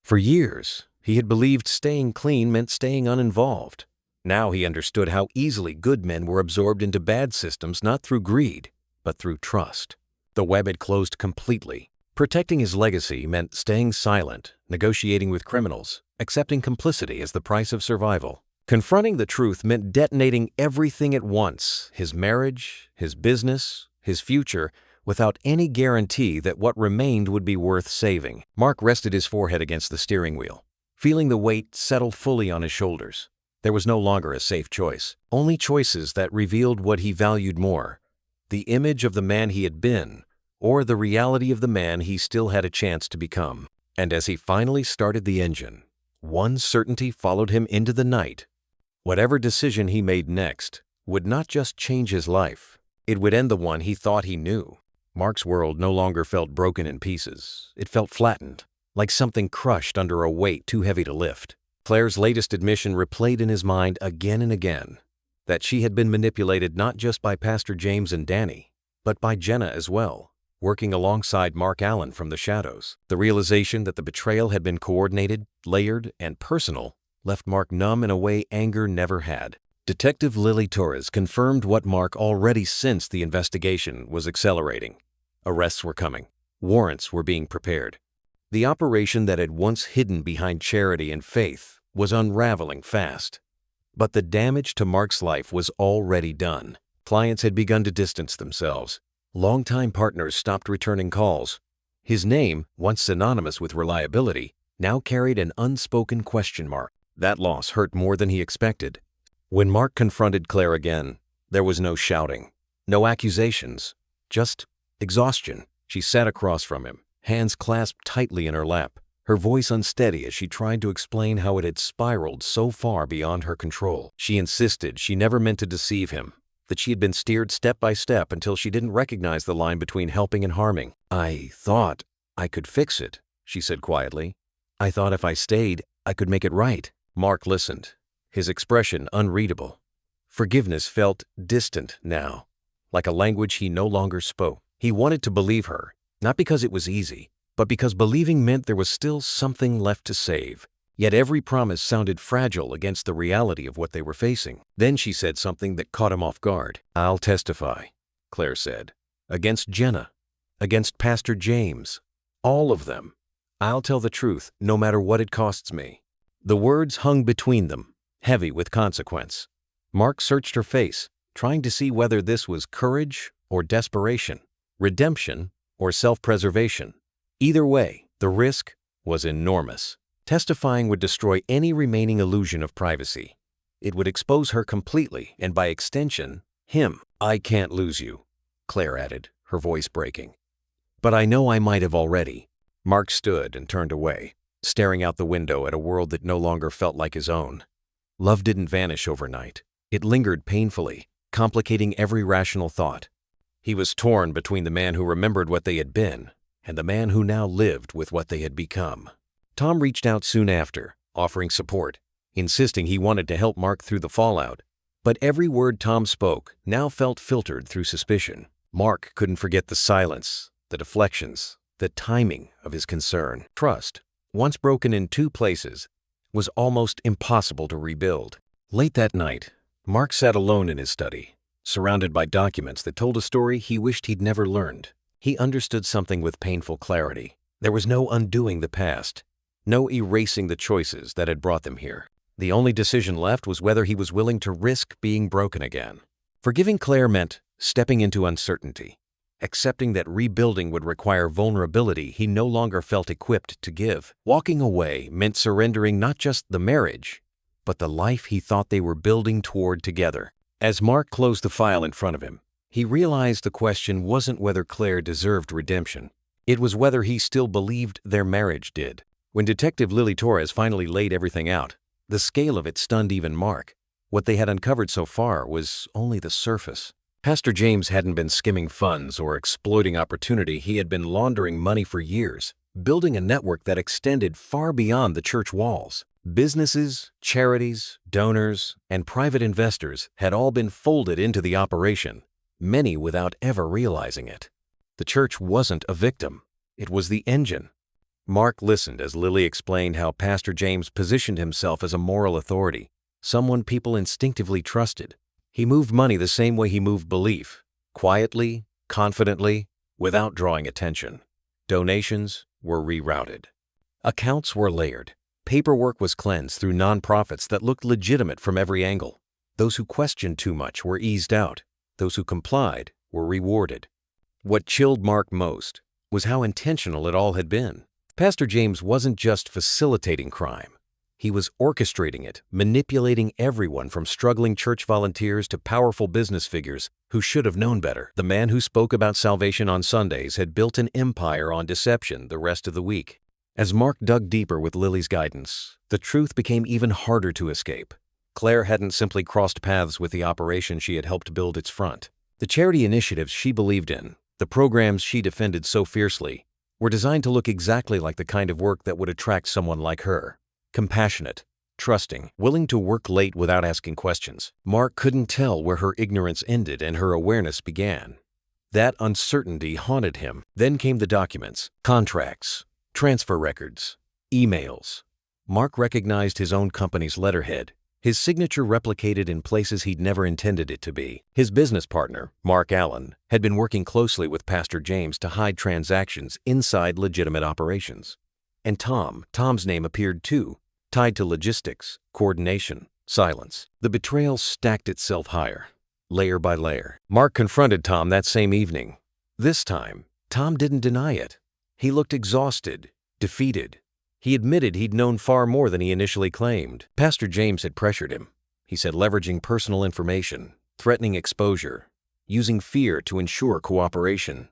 For years, he had believed staying clean meant staying uninvolved. Now he understood how easily good men were absorbed into bad systems not through greed, but through trust. The web had closed completely. Protecting his legacy meant staying silent, negotiating with criminals, accepting complicity as the price of survival. Confronting the truth meant detonating everything at once, his marriage, his business, his future, without any guarantee that what remained would be worth saving. Mark rested his forehead against the steering wheel, feeling the weight settle fully on his shoulders. There was no longer a safe choice, only choices that revealed what he valued more: the image of the man he had been, or the reality of the man he still had a chance to become. And as he finally started the engine, one certainty followed him into the night. Whatever decision he made next would not just change his life, it would end the one he thought he knew. Mark's world no longer felt broken in pieces. It felt flattened, like something crushed under a weight too heavy to lift. Claire's latest admission replayed in his mind again and again, that she had been manipulated not just by Pastor James and Danny, but by Jenna as well, working alongside Mark Allen from the shadows. The realization that the betrayal had been coordinated, layered, and personal left Mark numb in a way anger never had. Detective Lily Torres confirmed what Mark already sensed: the investigation was accelerating. Arrests were coming. Warrants were being prepared. The operation that had once hidden behind charity and faith was unraveling fast. But the damage to Mark's life was already done. Clients had begun to distance themselves. Longtime partners stopped returning calls. His name, once synonymous with reliability, now carried an unspoken question mark. That loss hurt more than he expected. When Mark confronted Claire again, there was no shouting, no accusations, just exhaustion. She sat across from him, hands clasped tightly in her lap, her voice unsteady as she tried to explain how it had spiraled so far beyond her control. She insisted she never meant to deceive him, that she had been steered step by step until she didn't recognize the line between helping and harming. "I thought I could fix it," she said quietly. "I thought if I stayed, I could make it right." Mark listened, his expression unreadable. Forgiveness felt distant now, like a language he no longer spoke. He wanted to believe her, not because it was easy, but because believing meant there was still something left to save. Yet every promise sounded fragile against the reality of what they were facing. Then she said something that caught him off guard. "I'll testify," Claire said, "against Jenna, against Pastor James, all of them. I'll tell the truth, no matter what it costs me." The words hung between them, heavy with consequence. Mark searched her face, trying to see whether this was courage or desperation, redemption or self-preservation. Either way, the risk was enormous. Testifying would destroy any remaining illusion of privacy. It would expose her completely, and by extension, him. "I can't lose you," Claire added, her voice breaking. "But I know I might have already." Mark stood and turned away, staring out the window at a world that no longer felt like his own. Love didn't vanish overnight. It lingered painfully, complicating every rational thought. He was torn between the man who remembered what they had been and the man who now lived with what they had become. Tom reached out soon after, offering support. insisting he wanted to help Mark through the fallout. But every word Tom spoke now felt filtered through suspicion. Mark couldn't forget the silence, the deflections, the timing of his concern. Trust, once broken in two places, was almost impossible to rebuild. Late that night, Mark sat alone in his study, surrounded by documents that told a story he wished he'd never learned. He understood something with painful clarity. There was no undoing the past, no erasing the choices that had brought them here. The only decision left was whether he was willing to risk being broken again. Forgiving Claire meant stepping into uncertainty, accepting that rebuilding would require vulnerability he no longer felt equipped to give. Walking away meant surrendering not just the marriage, but the life he thought they were building toward together. As Mark closed the file in front of him, he realized the question wasn't whether Claire deserved redemption. It was whether he still believed their marriage did. When Detective Lily Torres finally laid everything out, the scale of it stunned even Mark. What they had uncovered so far was only the surface. Pastor James hadn't been skimming funds or exploiting opportunity. He had been laundering money for years, building a network that extended far beyond the church walls. Businesses, charities, donors, and private investors had all been folded into the operation, many without ever realizing it. The church wasn't a victim. It was the engine. Mark listened as Lily explained how Pastor James positioned himself as a moral authority, someone people instinctively trusted. He moved money the same way he moved belief, quietly, confidently, without drawing attention. Donations were rerouted. Accounts were layered. Paperwork was cleansed through nonprofits that looked legitimate from every angle. Those who questioned too much were eased out. Those who complied were rewarded. What chilled Mark most was how intentional it all had been. Pastor James wasn't just facilitating crime. He was orchestrating it, manipulating everyone from struggling church volunteers to powerful business figures who should have known better. The man who spoke about salvation on Sundays had built an empire on deception the rest of the week. As Mark dug deeper with Lily's guidance, the truth became even harder to escape. Claire hadn't simply crossed paths with the operation she had helped build its front. The charity initiatives she believed in, the programs she defended so fiercely, were designed to look exactly like the kind of work that would attract someone like her. Compassionate, trusting, willing to work late without asking questions. Mark couldn't tell where her ignorance ended and her awareness began. That uncertainty haunted him. Then came the documents, contracts, transfer records, emails. Mark recognized his own company's letterhead, his signature replicated in places he'd never intended it to be. His business partner, Mark Allen, had been working closely with Pastor James to hide transactions inside legitimate operations. And Tom's name appeared too, tied to logistics, coordination, silence. The betrayal stacked itself higher, layer by layer. Mark confronted Tom that same evening. This time, Tom didn't deny it. He looked exhausted, defeated. He admitted he'd known far more than he initially claimed. Pastor James had pressured him, he said, leveraging personal information, threatening exposure, using fear to ensure cooperation.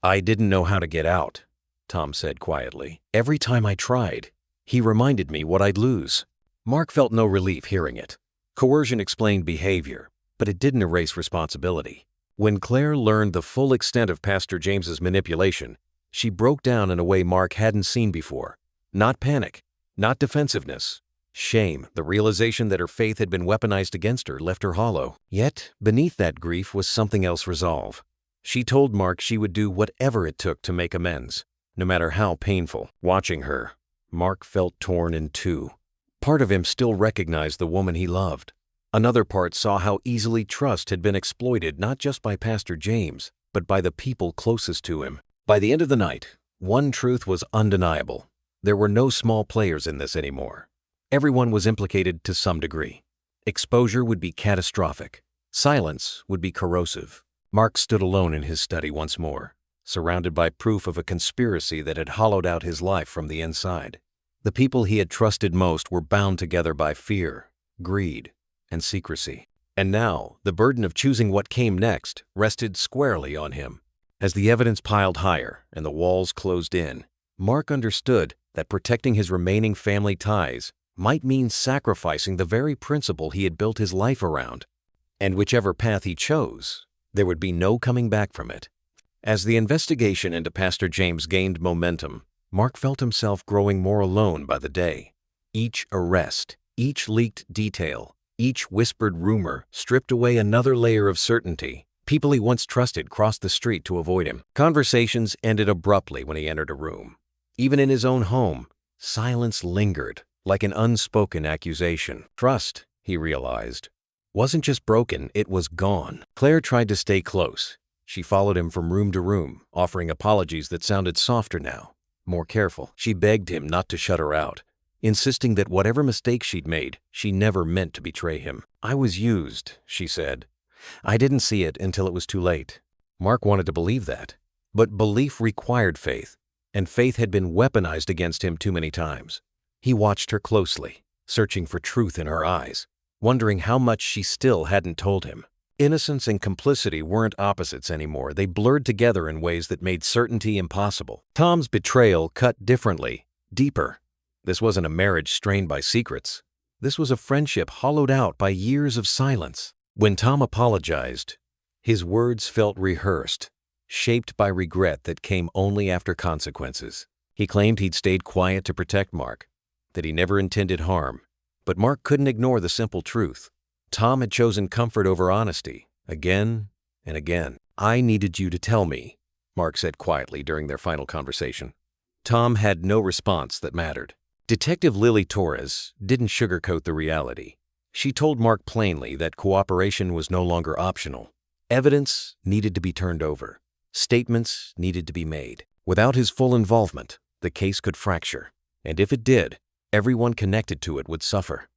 "I didn't know how to get out," Tom said quietly. "Every time I tried, he reminded me what I'd lose." Mark felt no relief hearing it. Coercion explained behavior, but it didn't erase responsibility. When Claire learned the full extent of Pastor James's manipulation, she broke down in a way Mark hadn't seen before. Not panic, not defensiveness. Shame, the realization that her faith had been weaponized against her, left her hollow. Yet, beneath that grief was something else: resolve. She told Mark she would do whatever it took to make amends, no matter how painful. Watching her, Mark felt torn in two. Part of him still recognized the woman he loved. Another part saw how easily trust had been exploited not just by Pastor James, but by the people closest to him. By the end of the night, one truth was undeniable. There were no small players in this anymore. Everyone was implicated to some degree. Exposure would be catastrophic. Silence would be corrosive. Mark stood alone in his study once more, surrounded by proof of a conspiracy that had hollowed out his life from the inside. The people he had trusted most were bound together by fear, greed, and secrecy. And now, the burden of choosing what came next rested squarely on him. As the evidence piled higher and the walls closed in, Mark understood that protecting his remaining family ties might mean sacrificing the very principle he had built his life around. And whichever path he chose, there would be no coming back from it. As the investigation into Pastor James gained momentum, Mark felt himself growing more alone by the day. Each arrest, each leaked detail, each whispered rumor stripped away another layer of certainty. People he once trusted crossed the street to avoid him. Conversations ended abruptly when he entered a room. Even in his own home, silence lingered, like an unspoken accusation. Trust, he realized, wasn't just broken, it was gone. Claire tried to stay close. She followed him from room to room, offering apologies that sounded softer now, more careful. She begged him not to shut her out, insisting that whatever mistake she'd made, she never meant to betray him. "I was used," she said. "I didn't see it until it was too late." Mark wanted to believe that, but belief required faith, and faith had been weaponized against him too many times. He watched her closely, searching for truth in her eyes, wondering how much she still hadn't told him. Innocence and complicity weren't opposites anymore. They blurred together in ways that made certainty impossible. Tom's betrayal cut differently, deeper. This wasn't a marriage strained by secrets. This was a friendship hollowed out by years of silence. When Tom apologized, his words felt rehearsed, shaped by regret that came only after consequences. He claimed he'd stayed quiet to protect Mark, that he never intended harm. But Mark couldn't ignore the simple truth. Tom had chosen comfort over honesty, again and again. "I needed you to tell me," Mark said quietly during their final conversation. Tom had no response that mattered. Detective Lily Torres didn't sugarcoat the reality. She told Mark plainly that cooperation was no longer optional. Evidence needed to be turned over. Statements needed to be made. Without his full involvement, the case could fracture. And if it did, everyone connected to it would suffer.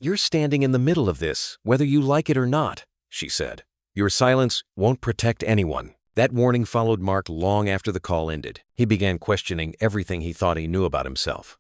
"You're standing in the middle of this, whether you like it or not," she said. "Your silence won't protect anyone." That warning followed Mark long after the call ended. He began questioning everything he thought he knew about himself.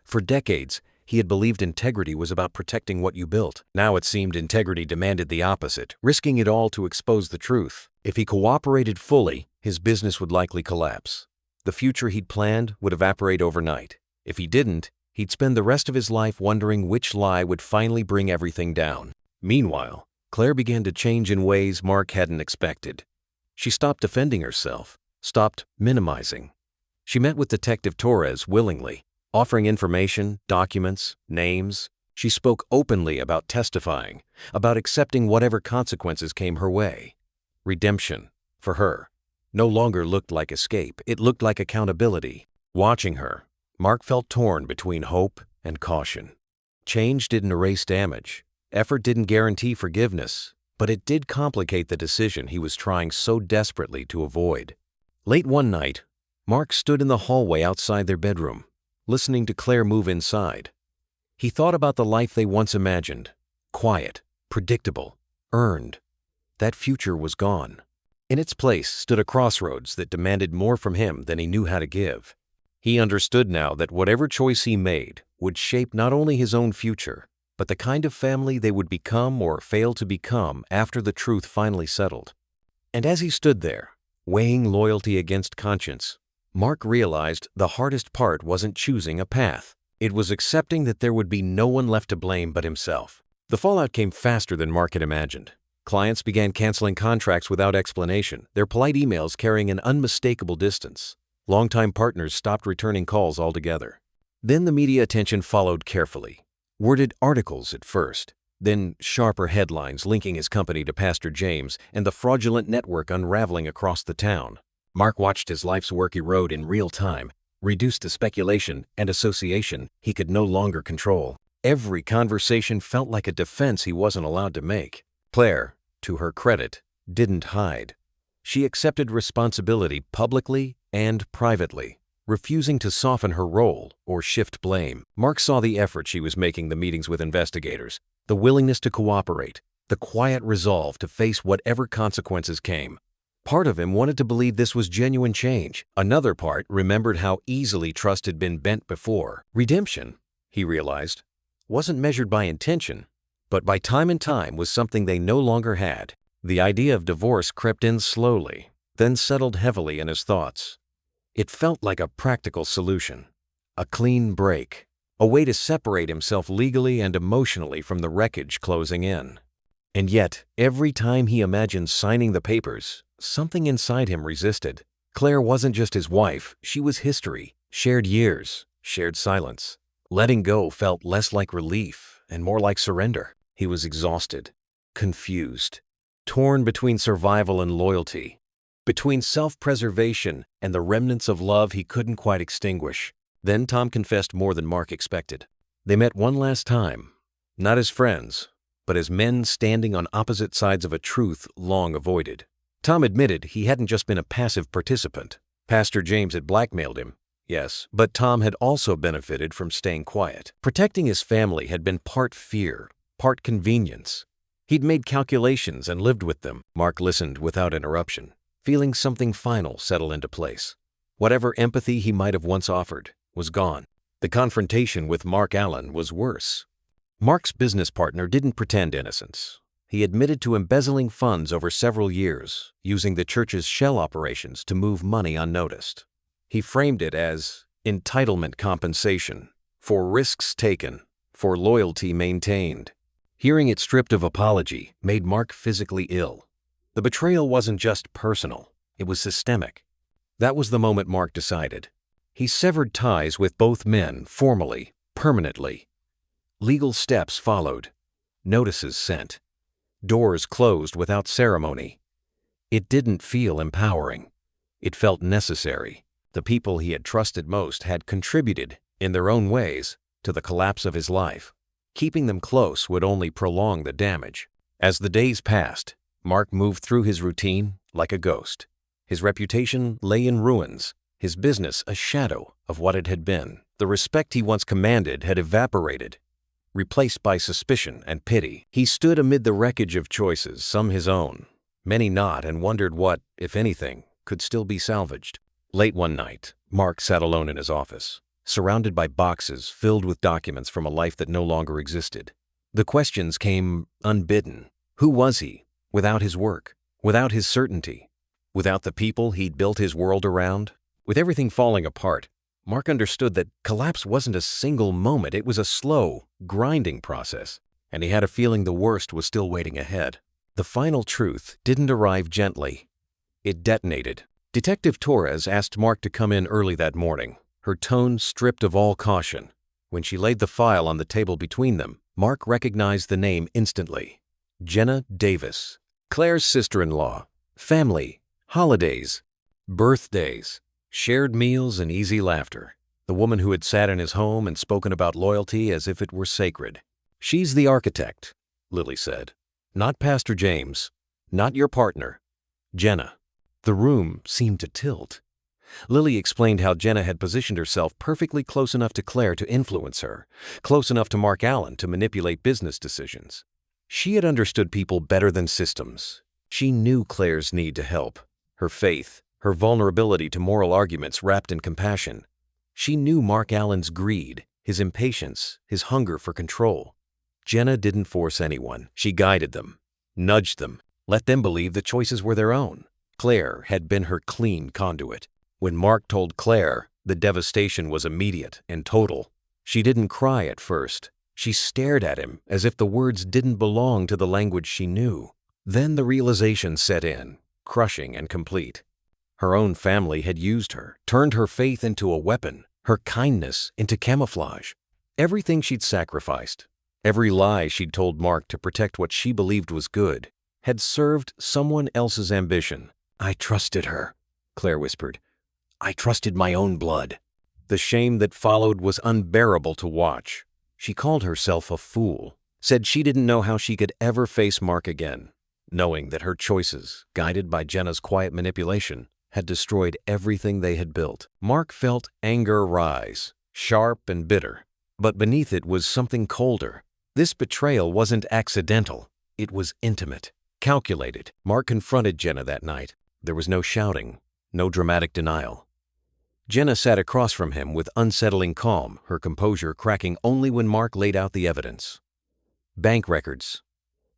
For decades, he had believed integrity was about protecting what you built. Now it seemed integrity demanded the opposite, risking it all to expose the truth. If he cooperated fully, his business would likely collapse. The future he'd planned would evaporate overnight. If he didn't, he'd spend the rest of his life wondering which lie would finally bring everything down. Meanwhile, Claire began to change in ways Mark hadn't expected. She stopped defending herself, stopped minimizing. She met with Detective Torres willingly, offering information, documents, names. She spoke openly about testifying, about accepting whatever consequences came her way. Redemption, for her, no longer looked like escape. It looked like accountability. Watching her, Mark felt torn between hope and caution. Change didn't erase damage. Effort didn't guarantee forgiveness, but it did complicate the decision he was trying so desperately to avoid. Late one night, Mark stood in the hallway outside their bedroom, listening to Claire move inside. He thought about the life they once imagined. Quiet, predictable, earned. That future was gone. In its place stood a crossroads that demanded more from him than he knew how to give. He understood now that whatever choice he made would shape not only his own future, but the kind of family they would become or fail to become after the truth finally settled. And as he stood there, weighing loyalty against conscience, Mark realized the hardest part wasn't choosing a path. It was accepting that there would be no one left to blame but himself. The fallout came faster than Mark had imagined. Clients began canceling contracts without explanation, their polite emails carrying an unmistakable distance. Longtime partners stopped returning calls altogether. Then the media attention followed carefully. Worded articles at first, then sharper headlines linking his company to Pastor James and the fraudulent network unraveling across the town. Mark watched his life's work erode in real time, reduced to speculation and association he could no longer control. Every conversation felt like a defense he wasn't allowed to make. Claire, to her credit, didn't hide. She accepted responsibility publicly and privately, refusing to soften her role or shift blame. Mark saw the effort she was making, the meetings with investigators, the willingness to cooperate, the quiet resolve to face whatever consequences came. Part of him wanted to believe this was genuine change. Another part remembered how easily trust had been bent before. Redemption, he realized, wasn't measured by intention, but by time, and time was something they no longer had. The idea of divorce crept in slowly, then settled heavily in his thoughts. It felt like a practical solution, a clean break, a way to separate himself legally and emotionally from the wreckage closing in. And yet, every time he imagined signing the papers, something inside him resisted. Claire wasn't just his wife, she was history, shared years, shared silence. Letting go felt less like relief and more like surrender. He was exhausted, confused, torn between survival and loyalty, between self-preservation and the remnants of love he couldn't quite extinguish. Then Tom confessed more than Mark expected. They met one last time, not as friends, but as men standing on opposite sides of a truth long avoided. Tom admitted he hadn't just been a passive participant. Pastor James had blackmailed him, yes, but Tom had also benefited from staying quiet. Protecting his family had been part fear, part convenience. He'd made calculations and lived with them. Mark listened without interruption, feeling something final settle into place. Whatever empathy he might have once offered was gone. The confrontation with Mark Allen was worse. Mark's business partner didn't pretend innocence. He admitted to embezzling funds over several years, using the church's shell operations to move money unnoticed. He framed it as entitlement compensation, for risks taken, for loyalty maintained. Hearing it stripped of apology made Mark physically ill. The betrayal wasn't just personal, it was systemic. That was the moment Mark decided. He severed ties with both men formally, permanently. Legal steps followed, notices sent, doors closed without ceremony. It didn't feel empowering. It felt necessary. The people he had trusted most had contributed, in their own ways, to the collapse of his life. Keeping them close would only prolong the damage. As the days passed, Mark moved through his routine like a ghost. His reputation lay in ruins, his business a shadow of what it had been. The respect he once commanded had evaporated, replaced by suspicion and pity. He stood amid the wreckage of choices, some his own, many not, and wondered what, if anything, could still be salvaged. Late one night, Mark sat alone in his office, surrounded by boxes filled with documents from a life that no longer existed. The questions came unbidden. Who was he, without his work, without his certainty, without the people he'd built his world around? With everything falling apart, Mark understood that collapse wasn't a single moment, it was a slow, grinding process, and he had a feeling the worst was still waiting ahead. The final truth didn't arrive gently. It detonated. Detective Torres asked Mark to come in early that morning, her tone stripped of all caution. When she laid the file on the table between them, Mark recognized the name instantly. Jenna Davis, Claire's sister-in-law. Family, holidays, birthdays, shared meals and easy laughter. The woman who had sat in his home and spoken about loyalty as if it were sacred. She's the architect, Lily said. Not Pastor James, not your partner, Jenna. The room seemed to tilt. Lily explained how Jenna had positioned herself perfectly close enough to Claire to influence her, close enough to Mark Allen to manipulate business decisions. She had understood people better than systems. She knew Claire's need to help, her faith, her vulnerability to moral arguments wrapped in compassion. She knew Mark Allen's greed, his impatience, his hunger for control. Jenna didn't force anyone. She guided them, nudged them, let them believe the choices were their own. Claire had been her clean conduit. When Mark told Claire, the devastation was immediate and total. She didn't cry at first. She stared at him as if the words didn't belong to the language she knew. Then the realization set in, crushing and complete. Her own family had used her, turned her faith into a weapon, her kindness into camouflage. Everything she'd sacrificed, every lie she'd told Mark to protect what she believed was good, had served someone else's ambition. I trusted her, Claire whispered. I trusted my own blood. The shame that followed was unbearable to watch. She called herself a fool, said she didn't know how she could ever face Mark again, knowing that her choices, guided by Jenna's quiet manipulation, had destroyed everything they had built. Mark felt anger rise, sharp and bitter, but beneath it was something colder. This betrayal wasn't accidental. It was intimate, calculated. Mark confronted Jenna that night. There was no shouting, no dramatic denial. Jenna sat across from him with unsettling calm, her composure cracking only when Mark laid out the evidence. Bank records,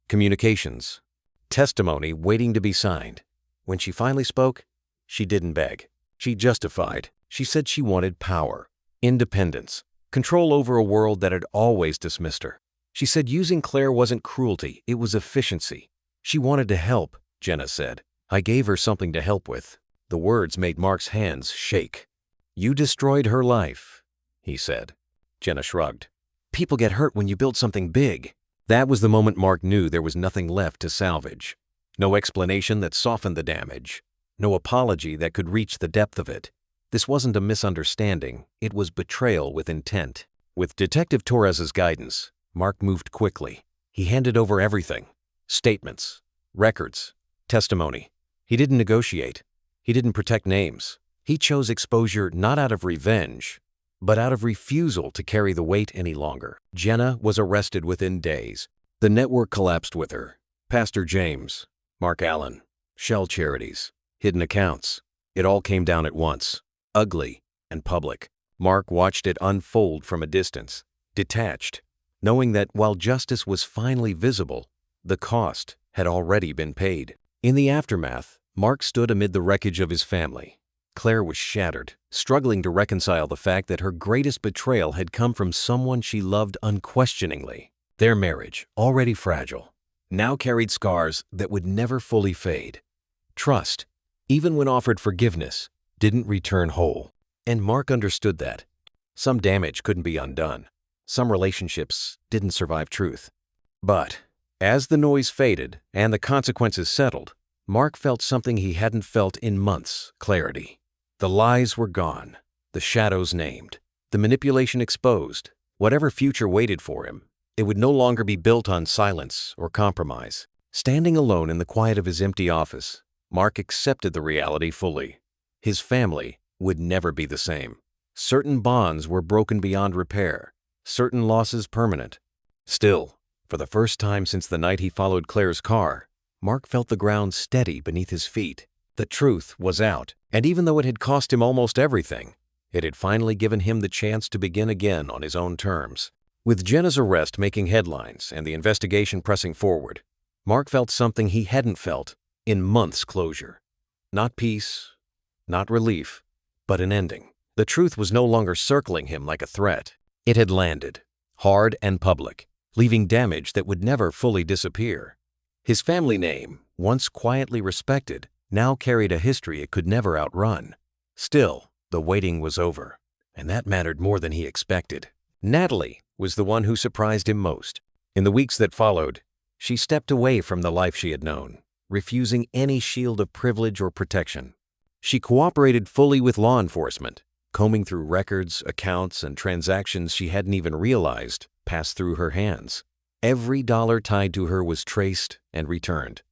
communications, testimony waiting to be signed. When she finally spoke, she didn't beg. She justified. She said she wanted power, independence, control over a world that had always dismissed her. She said using Claire wasn't cruelty, it was efficiency. She wanted to help, Jenna said. I gave her something to help with. The words made Mark's hands shake. You destroyed her life, he said. Jenna shrugged. People get hurt when you build something big. That was the moment Mark knew there was nothing left to salvage. No explanation that softened the damage. No apology that could reach the depth of it. This wasn't a misunderstanding, it was betrayal with intent. With Detective Torres's guidance, Mark moved quickly. He handed over everything. Statements, records, testimony. He didn't negotiate. He didn't protect names. He chose exposure not out of revenge, but out of refusal to carry the weight any longer. Jenna was arrested within days. The network collapsed with her. Pastor James, Mark Allen, shell charities, hidden accounts. It all came down at once, ugly and public. Mark watched it unfold from a distance, detached, knowing that while justice was finally visible, the cost had already been paid. In the aftermath, Mark stood amid the wreckage of his family. Claire was shattered, struggling to reconcile the fact that her greatest betrayal had come from someone she loved unquestioningly. Their marriage, already fragile, now carried scars that would never fully fade. Trust, even when offered forgiveness, didn't return whole. And Mark understood that. Some damage couldn't be undone. Some relationships didn't survive truth. But as the noise faded and the consequences settled, Mark felt something he hadn't felt in months: clarity. The lies were gone, the shadows named, the manipulation exposed. Whatever future waited for him, it would no longer be built on silence or compromise. Standing alone in the quiet of his empty office, Mark accepted the reality fully. His family would never be the same. Certain bonds were broken beyond repair, certain losses permanent. Still, for the first time since the night he followed Claire's car, Mark felt the ground steady beneath his feet. The truth was out, and even though it had cost him almost everything, it had finally given him the chance to begin again on his own terms. With Jenna's arrest making headlines and the investigation pressing forward, Mark felt something he hadn't felt in months: closure. Not peace, not relief, but an ending. The truth was no longer circling him like a threat. It had landed, hard and public, leaving damage that would never fully disappear. His family name, once quietly respected, now carried a history it could never outrun. Still, the waiting was over, and that mattered more than he expected. Natalie was the one who surprised him most. In the weeks that followed, she stepped away from the life she had known, refusing any shield of privilege or protection. She cooperated fully with law enforcement, combing through records, accounts, and transactions she hadn't even realized passed through her hands. Every dollar tied to her was traced and returned.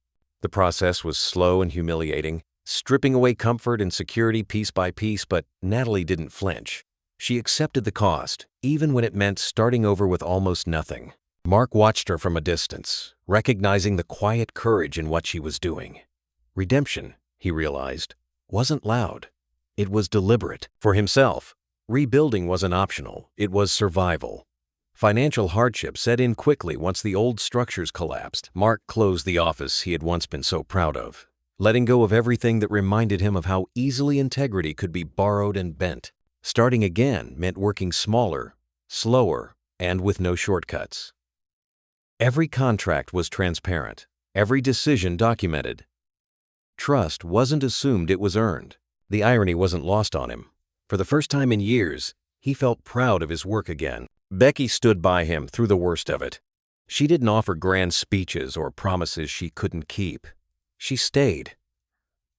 The process was slow and humiliating, stripping away comfort and security piece by piece, but Natalie didn't flinch. She accepted the cost, even when it meant starting over with almost nothing. Mark watched her from a distance, recognizing the quiet courage in what she was doing. Redemption, he realized, wasn't loud. It was deliberate. For himself, rebuilding wasn't optional, it was survival. Financial hardship set in quickly once the old structures collapsed. Mark closed the office he had once been so proud of, letting go of everything that reminded him of how easily integrity could be borrowed and bent. Starting again meant working smaller, slower, and with no shortcuts. Every contract was transparent, every decision documented. Trust wasn't assumed, it was earned. The irony wasn't lost on him. For the first time in years, he felt proud of his work again. Becky stood by him through the worst of it. She didn't offer grand speeches or promises she couldn't keep. She stayed.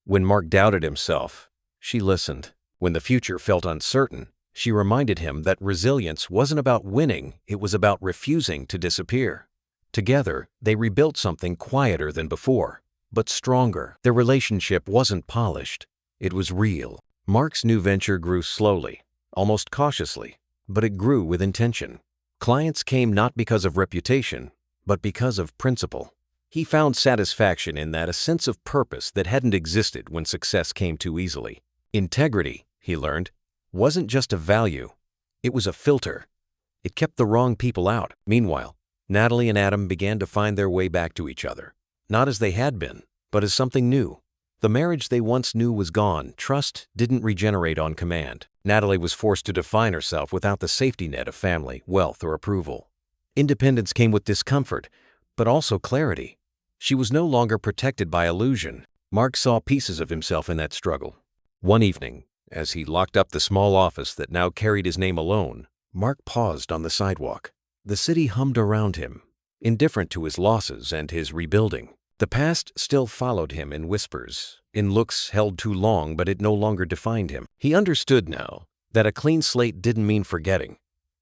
When Mark doubted himself, she listened. When the future felt uncertain, she reminded him that resilience wasn't about winning, it was about refusing to disappear. Together, they rebuilt something quieter than before, but stronger. Their relationship wasn't polished. It was real. Mark's new venture grew slowly, almost cautiously, but it grew with intention. Clients came not because of reputation, but because of principle. He found satisfaction in that, a sense of purpose that hadn't existed when success came too easily. Integrity, he learned, wasn't just a value, it was a filter. It kept the wrong people out. Meanwhile, Natalie and Adam began to find their way back to each other, not as they had been, but as something new. The marriage they once knew was gone. Trust didn't regenerate on command. Natalie was forced to define herself without the safety net of family, wealth, or approval. Independence came with discomfort, but also clarity. She was no longer protected by illusion. Mark saw pieces of himself in that struggle. One evening, as he locked up the small office that now carried his name alone, Mark paused on the sidewalk. The city hummed around him, indifferent to his losses and his rebuilding. The past still followed him in whispers, in looks held too long, but it no longer defined him. He understood now that a clean slate didn't mean forgetting.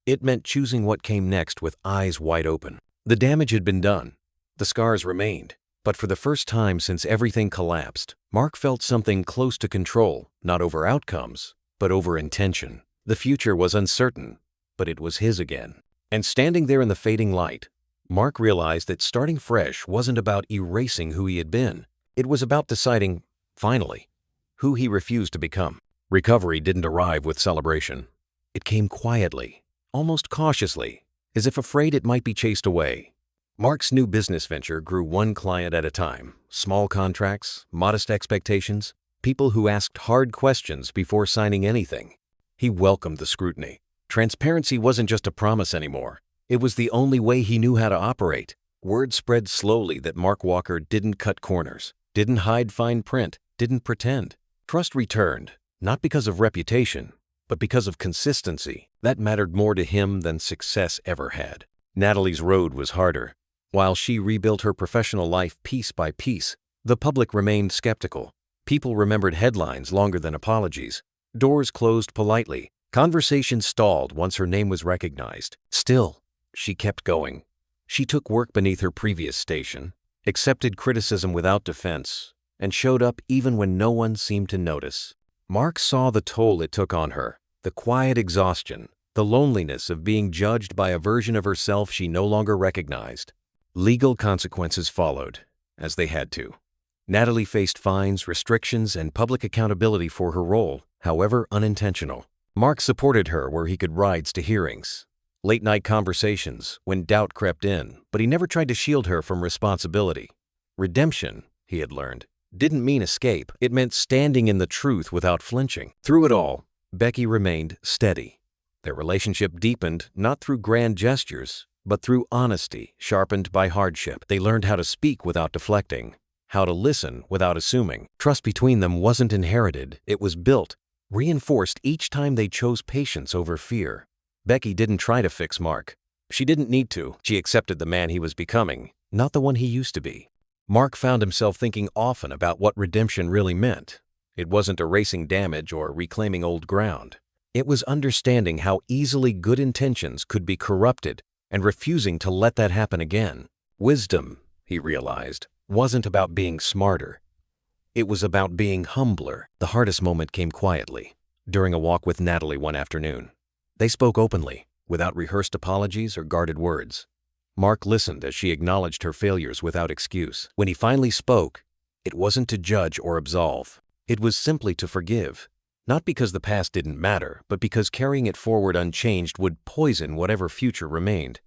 It meant choosing what came next with eyes wide open. The damage had been done. The scars remained. But for the first time since everything collapsed, Mark felt something close to control, not over outcomes, but over intention. The future was uncertain, but it was his again. And standing there in the fading light, Mark realized that starting fresh wasn't about erasing who he had been. It was about deciding, finally, who he refused to become. Recovery didn't arrive with celebration. It came quietly, almost cautiously, as if afraid it might be chased away. Mark's new business venture grew one client at a time. Small contracts, modest expectations, people who asked hard questions before signing anything. He welcomed the scrutiny. Transparency wasn't just a promise anymore. It was the only way he knew how to operate. Word spread slowly that Mark Walker didn't cut corners, didn't hide fine print, didn't pretend. Trust returned, not because of reputation, but because of consistency. That mattered more to him than success ever had. Natalie's road was harder. While she rebuilt her professional life piece by piece, the public remained skeptical. People remembered headlines longer than apologies. Doors closed politely. Conversations stalled once her name was recognized. Still, she kept going. She took work beneath her previous station, accepted criticism without defense, and showed up even when no one seemed to notice. Mark saw the toll it took on her, the quiet exhaustion, the loneliness of being judged by a version of herself she no longer recognized. Legal consequences followed, as they had to. Natalie faced fines, restrictions, and public accountability for her role, however unintentional. Mark supported her where he could rides to hearings, late-night conversations when doubt crept in, but he never tried to shield her from responsibility. Redemption, he had learned, didn't mean escape. It meant standing in the truth without flinching. Through it all, Becky remained steady. Their relationship deepened not through grand gestures, but through honesty sharpened by hardship. They learned how to speak without deflecting, how to listen without assuming. Trust between them wasn't inherited, it was built, reinforced each time they chose patience over fear. Becky didn't try to fix Mark. She didn't need to. She accepted the man he was becoming, not the one he used to be. Mark found himself thinking often about what redemption really meant. It wasn't erasing damage or reclaiming old ground. It was understanding how easily good intentions could be corrupted and refusing to let that happen again. Wisdom, he realized, wasn't about being smarter. It was about being humbler. The hardest moment came quietly, during a walk with Natalie one afternoon. They spoke openly, without rehearsed apologies or guarded words. Mark listened as she acknowledged her failures without excuse. When he finally spoke, it wasn't to judge or absolve. It was simply to forgive. Not because the past didn't matter, but because carrying it forward unchanged would poison whatever future remained.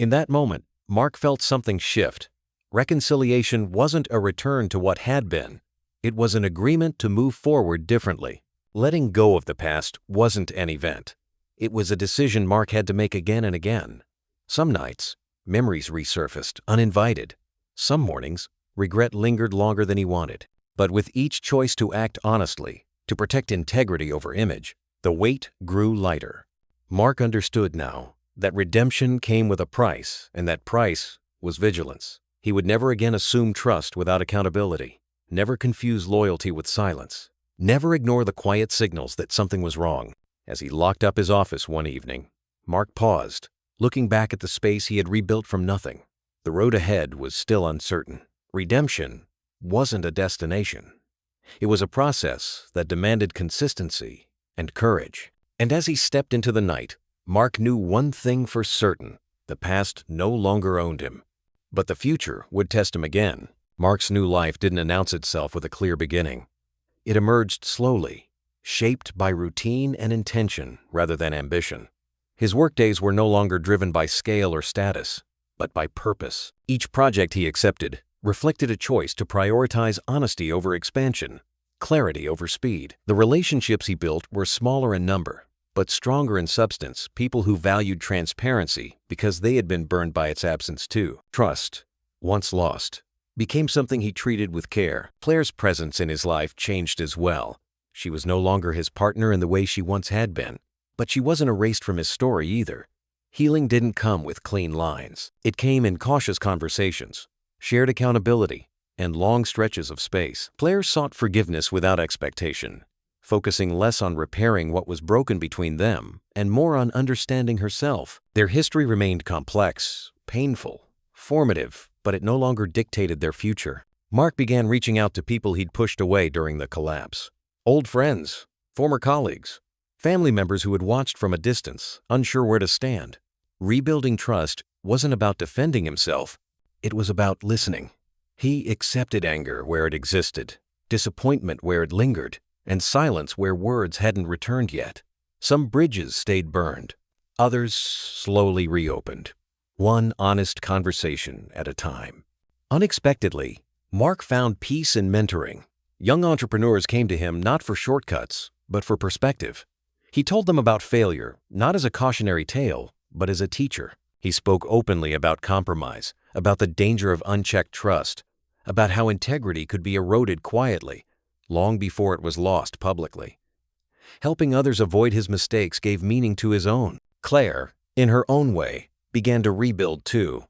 In that moment, Mark felt something shift. Reconciliation wasn't a return to what had been. It was an agreement to move forward differently. Letting go of the past wasn't an event. It was a decision Mark had to make again and again. Some nights, memories resurfaced, uninvited. Some mornings, regret lingered longer than he wanted. But with each choice to act honestly, to protect integrity over image, the weight grew lighter. Mark understood now that redemption came with a price, and that price was vigilance. He would never again assume trust without accountability, never confuse loyalty with silence, never ignore the quiet signals that something was wrong. As he locked up his office one evening, Mark paused, looking back at the space he had rebuilt from nothing. The road ahead was still uncertain. Redemption wasn't a destination. It was a process that demanded consistency and courage. And as he stepped into the night, Mark knew one thing for certain: the past no longer owned him. But the future would test him again. Mark's new life didn't announce itself with a clear beginning. It emerged slowly, shaped by routine and intention rather than ambition. His workdays were no longer driven by scale or status, but by purpose. Each project he accepted reflected a choice to prioritize honesty over expansion, clarity over speed. The relationships he built were smaller in number, but stronger in substance, people who valued transparency because they had been burned by its absence too. Trust, once lost, became something he treated with care. Claire's presence in his life changed as well. She was no longer his partner in the way she once had been. But she wasn't erased from his story either. Healing didn't come with clean lines. It came in cautious conversations, shared accountability, and long stretches of space. Claire sought forgiveness without expectation, focusing less on repairing what was broken between them and more on understanding herself. Their history remained complex, painful, formative, but it no longer dictated their future. Mark began reaching out to people he'd pushed away during the collapse. Old friends, former colleagues, family members who had watched from a distance, unsure where to stand. Rebuilding trust wasn't about defending himself. It was about listening. He accepted anger where it existed, disappointment where it lingered, and silence where words hadn't returned yet. Some bridges stayed burned. Others slowly reopened, one honest conversation at a time. Unexpectedly, Mark found peace in mentoring. Young entrepreneurs came to him not for shortcuts, but for perspective. He told them about failure, not as a cautionary tale, but as a teacher. He spoke openly about compromise, about the danger of unchecked trust, about how integrity could be eroded quietly, long before it was lost publicly. Helping others avoid his mistakes gave meaning to his own. Claire, in her own way, began to rebuild too.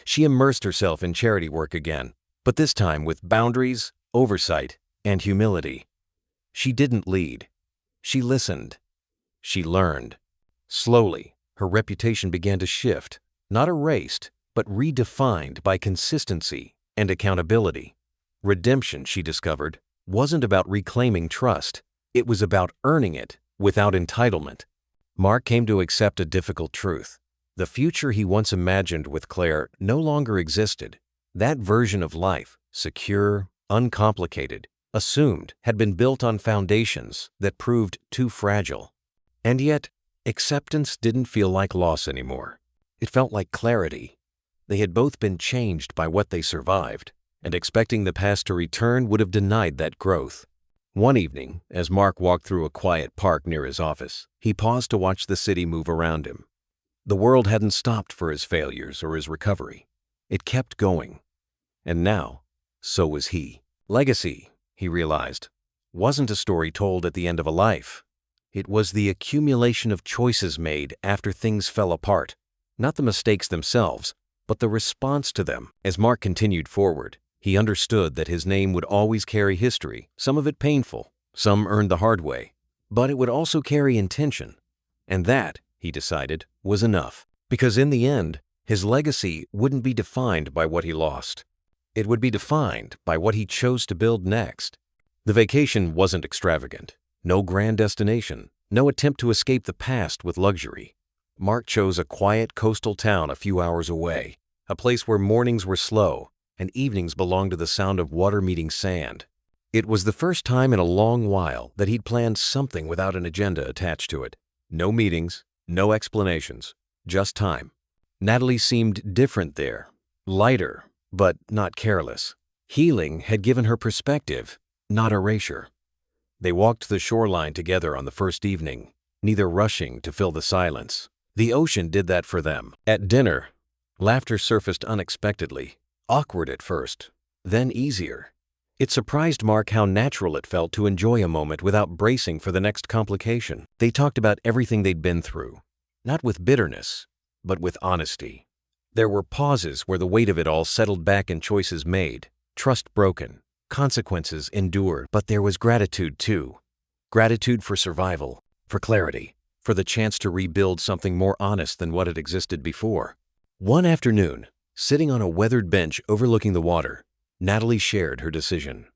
She immersed herself in charity work again, but this time with boundaries, oversight, and humility. She didn't lead. She listened. She learned. Slowly, her reputation began to shift, not erased, but redefined by consistency and accountability. Redemption, she discovered, wasn't about reclaiming trust. It was about earning it without entitlement. Mark came to accept a difficult truth. The future he once imagined with Claire no longer existed. That version of life, secure, uncomplicated, assumed, had been built on foundations that proved too fragile. And yet, acceptance didn't feel like loss anymore. It felt like clarity. They had both been changed by what they survived, and expecting the past to return would have denied that growth. One evening, as Mark walked through a quiet park near his office, he paused to watch the city move around him. The world hadn't stopped for his failures or his recovery. It kept going. And now, so was he. Legacy, he realized, wasn't a story told at the end of a life. It was the accumulation of choices made after things fell apart, not the mistakes themselves, but the response to them. As Mark continued forward, he understood that his name would always carry history, some of it painful, some earned the hard way, but it would also carry intention. And that, he decided, was enough. Because in the end, his legacy wouldn't be defined by what he lost. It would be defined by what he chose to build next. The vacation wasn't extravagant. No grand destination, no attempt to escape the past with luxury. Mark chose a quiet coastal town a few hours away, a place where mornings were slow and evenings belonged to the sound of water meeting sand. It was the first time in a long while that he'd planned something without an agenda attached to it. No meetings, no explanations, just time. Natalie seemed different there, lighter, but not careless. Healing had given her perspective, not erasure. They walked the shoreline together on the first evening, neither rushing to fill the silence. The ocean did that for them. At dinner, laughter surfaced unexpectedly, awkward at first, then easier. It surprised Mark how natural it felt to enjoy a moment without bracing for the next complication. They talked about everything they'd been through, not with bitterness, but with honesty. There were pauses where the weight of it all settled back in choices made, trust broken, consequences endured. But there was gratitude too. Gratitude for survival, for clarity, for the chance to rebuild something more honest than what had existed before. One afternoon, sitting on a weathered bench overlooking the water, Natalie shared her decision.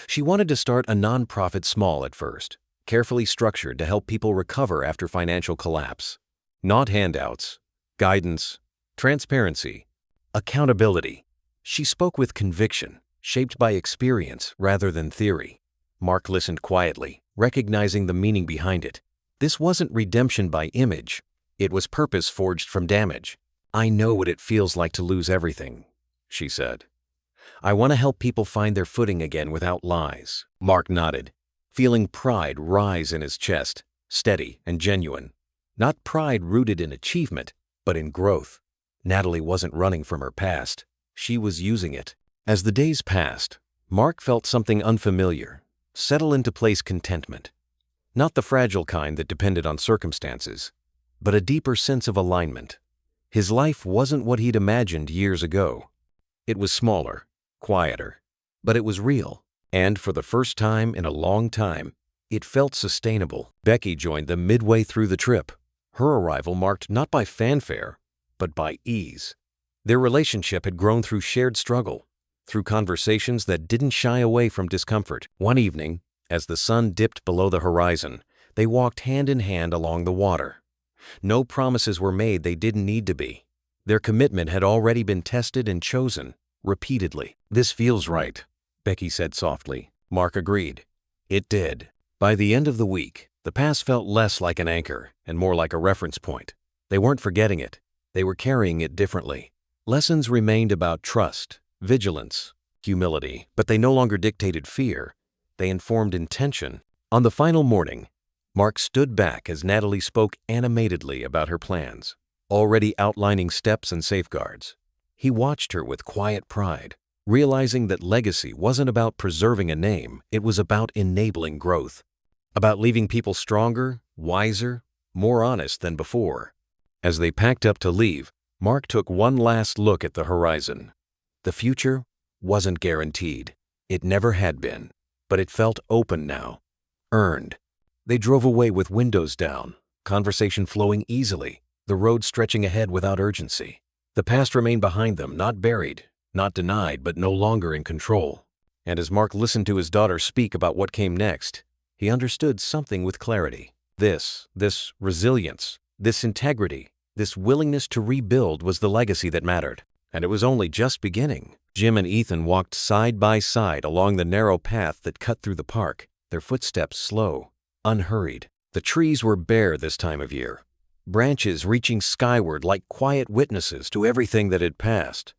She wanted to start a nonprofit small at first, carefully structured to help people recover after financial collapse. Not handouts, guidance, transparency, accountability. She spoke with conviction, shaped by experience rather than theory. Mark listened quietly, recognizing the meaning behind it. This wasn't redemption by image. It was purpose forged from damage. "I know what it feels like to lose everything," she said. "I want to help people find their footing again without lies." Mark nodded, feeling pride rise in his chest, steady and genuine. Not pride rooted in achievement, but in growth. Natalie wasn't running from her past. She was using it. As the days passed, Mark felt something unfamiliar settle into place: contentment. Not the fragile kind that depended on circumstances, but a deeper sense of alignment. His life wasn't what he'd imagined years ago. It was smaller, quieter, but it was real. And for the first time in a long time, it felt sustainable. Becky joined them midway through the trip. Her arrival marked not by fanfare, but by ease. Their relationship had grown through shared struggle, through conversations that didn't shy away from discomfort. One evening, as the sun dipped below the horizon, they walked hand in hand along the water. No promises were made they didn't need to be. Their commitment had already been tested and chosen, repeatedly. "This feels right," Becky said softly. Mark agreed. It did. By the end of the week, the past felt less like an anchor and more like a reference point. They weren't forgetting it. They were carrying it differently. Lessons remained about trust, vigilance, humility, but they no longer dictated fear. They informed intention. On the final morning, Mark stood back as Natalie spoke animatedly about her plans, already outlining steps and safeguards. He watched her with quiet pride, realizing that legacy wasn't about preserving a name, it was about enabling growth, about leaving people stronger, wiser, more honest than before. As they packed up to leave, Mark took one last look at the horizon. The future wasn't guaranteed. It never had been, but it felt open now, earned. They drove away with windows down, conversation flowing easily, the road stretching ahead without urgency. The past remained behind them, not buried, not denied, but no longer in control. And as Mark listened to his daughter speak about what came next, he understood something with clarity. This resilience, this integrity, this willingness to rebuild was the legacy that mattered. And it was only just beginning. Jim and Ethan walked side by side along the narrow path that cut through the park, their footsteps slow, unhurried. The trees were bare this time of year, branches reaching skyward like quiet witnesses to everything that had passed.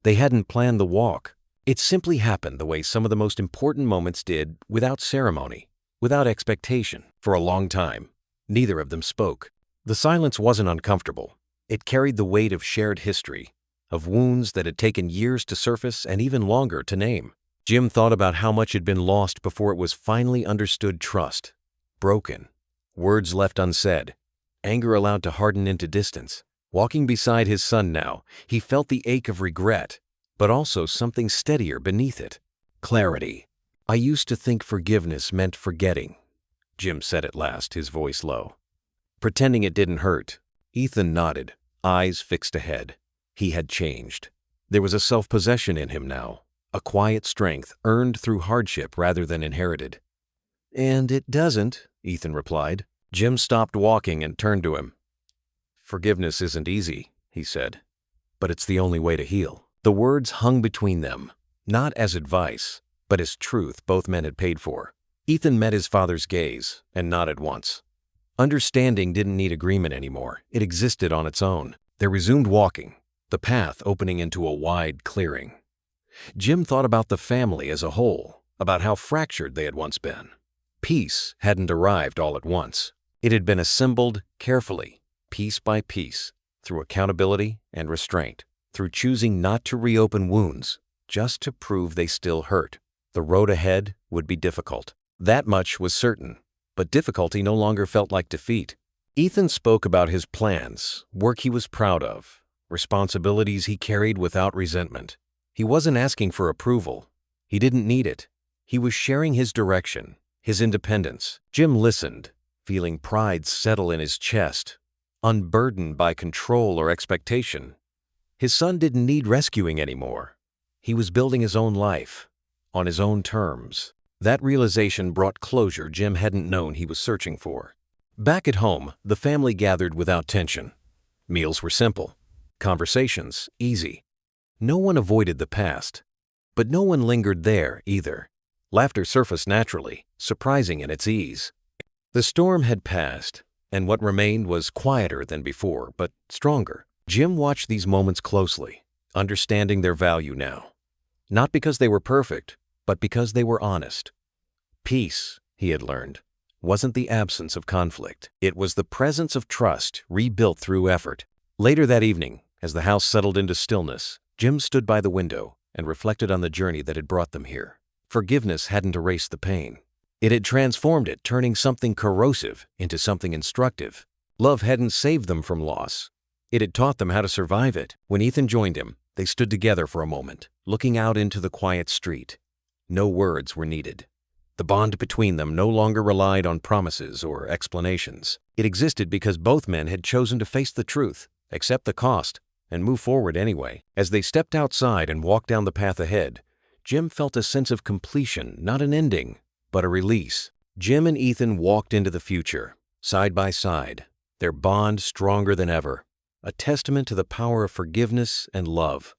They hadn't planned the walk. It simply happened the way some of the most important moments did, without ceremony, without expectation. For a long time, neither of them spoke. The silence wasn't uncomfortable. It carried the weight of shared history, of wounds that had taken years to surface and even longer to name. Jim thought about how much had been lost before it was finally understood. Trust broken, words left unsaid, anger allowed to harden into distance. Walking beside his son now, he felt the ache of regret, but also something steadier beneath it. Clarity. "I used to think forgiveness meant forgetting," Jim said at last, his voice low. Pretending it didn't hurt, Ethan nodded, eyes fixed ahead. He had changed. There was a self-possession in him now, a quiet strength earned through hardship rather than inherited. "And it doesn't," Ethan replied. Jim stopped walking and turned to him. "Forgiveness isn't easy," he said, "but it's the only way to heal." The words hung between them, not as advice, but as truth both men had paid for. Ethan met his father's gaze and nodded once. Understanding didn't need agreement anymore. It existed on its own. They resumed walking, the path opening into a wide clearing. Jim thought about the family as a whole, about how fractured they had once been. Peace hadn't arrived all at once. It had been assembled carefully, piece by piece, through accountability and restraint, through choosing not to reopen wounds, just to prove they still hurt. The road ahead would be difficult. That much was certain, but difficulty no longer felt like defeat. Ethan spoke about his plans, work he was proud of, responsibilities he carried without resentment. He wasn't asking for approval. He didn't need it. He was sharing his direction, his independence. Jim listened, feeling pride settle in his chest, unburdened by control or expectation. His son didn't need rescuing anymore. He was building his own life, on his own terms. That realization brought closure Jim hadn't known he was searching for. Back at home, the family gathered without tension. Meals were simple, conversations easy. No one avoided the past, but no one lingered there either. Laughter surfaced naturally, surprising in its ease. The storm had passed, and what remained was quieter than before, but stronger. Jim watched these moments closely, understanding their value now. Not because they were perfect, but because they were honest. Peace, he had learned, wasn't the absence of conflict. It was the presence of trust rebuilt through effort. Later that evening, as the house settled into stillness, Jim stood by the window and reflected on the journey that had brought them here. Forgiveness hadn't erased the pain. It had transformed it, turning something corrosive into something instructive. Love hadn't saved them from loss. It had taught them how to survive it. When Ethan joined him, they stood together for a moment, looking out into the quiet street. No words were needed. The bond between them no longer relied on promises or explanations. It existed because both men had chosen to face the truth, accept the cost, and move forward anyway. As they stepped outside and walked down the path ahead, Jim felt a sense of completion, not an ending, but a release. Jim and Ethan walked into the future, side by side, their bond stronger than ever, a testament to the power of forgiveness and love.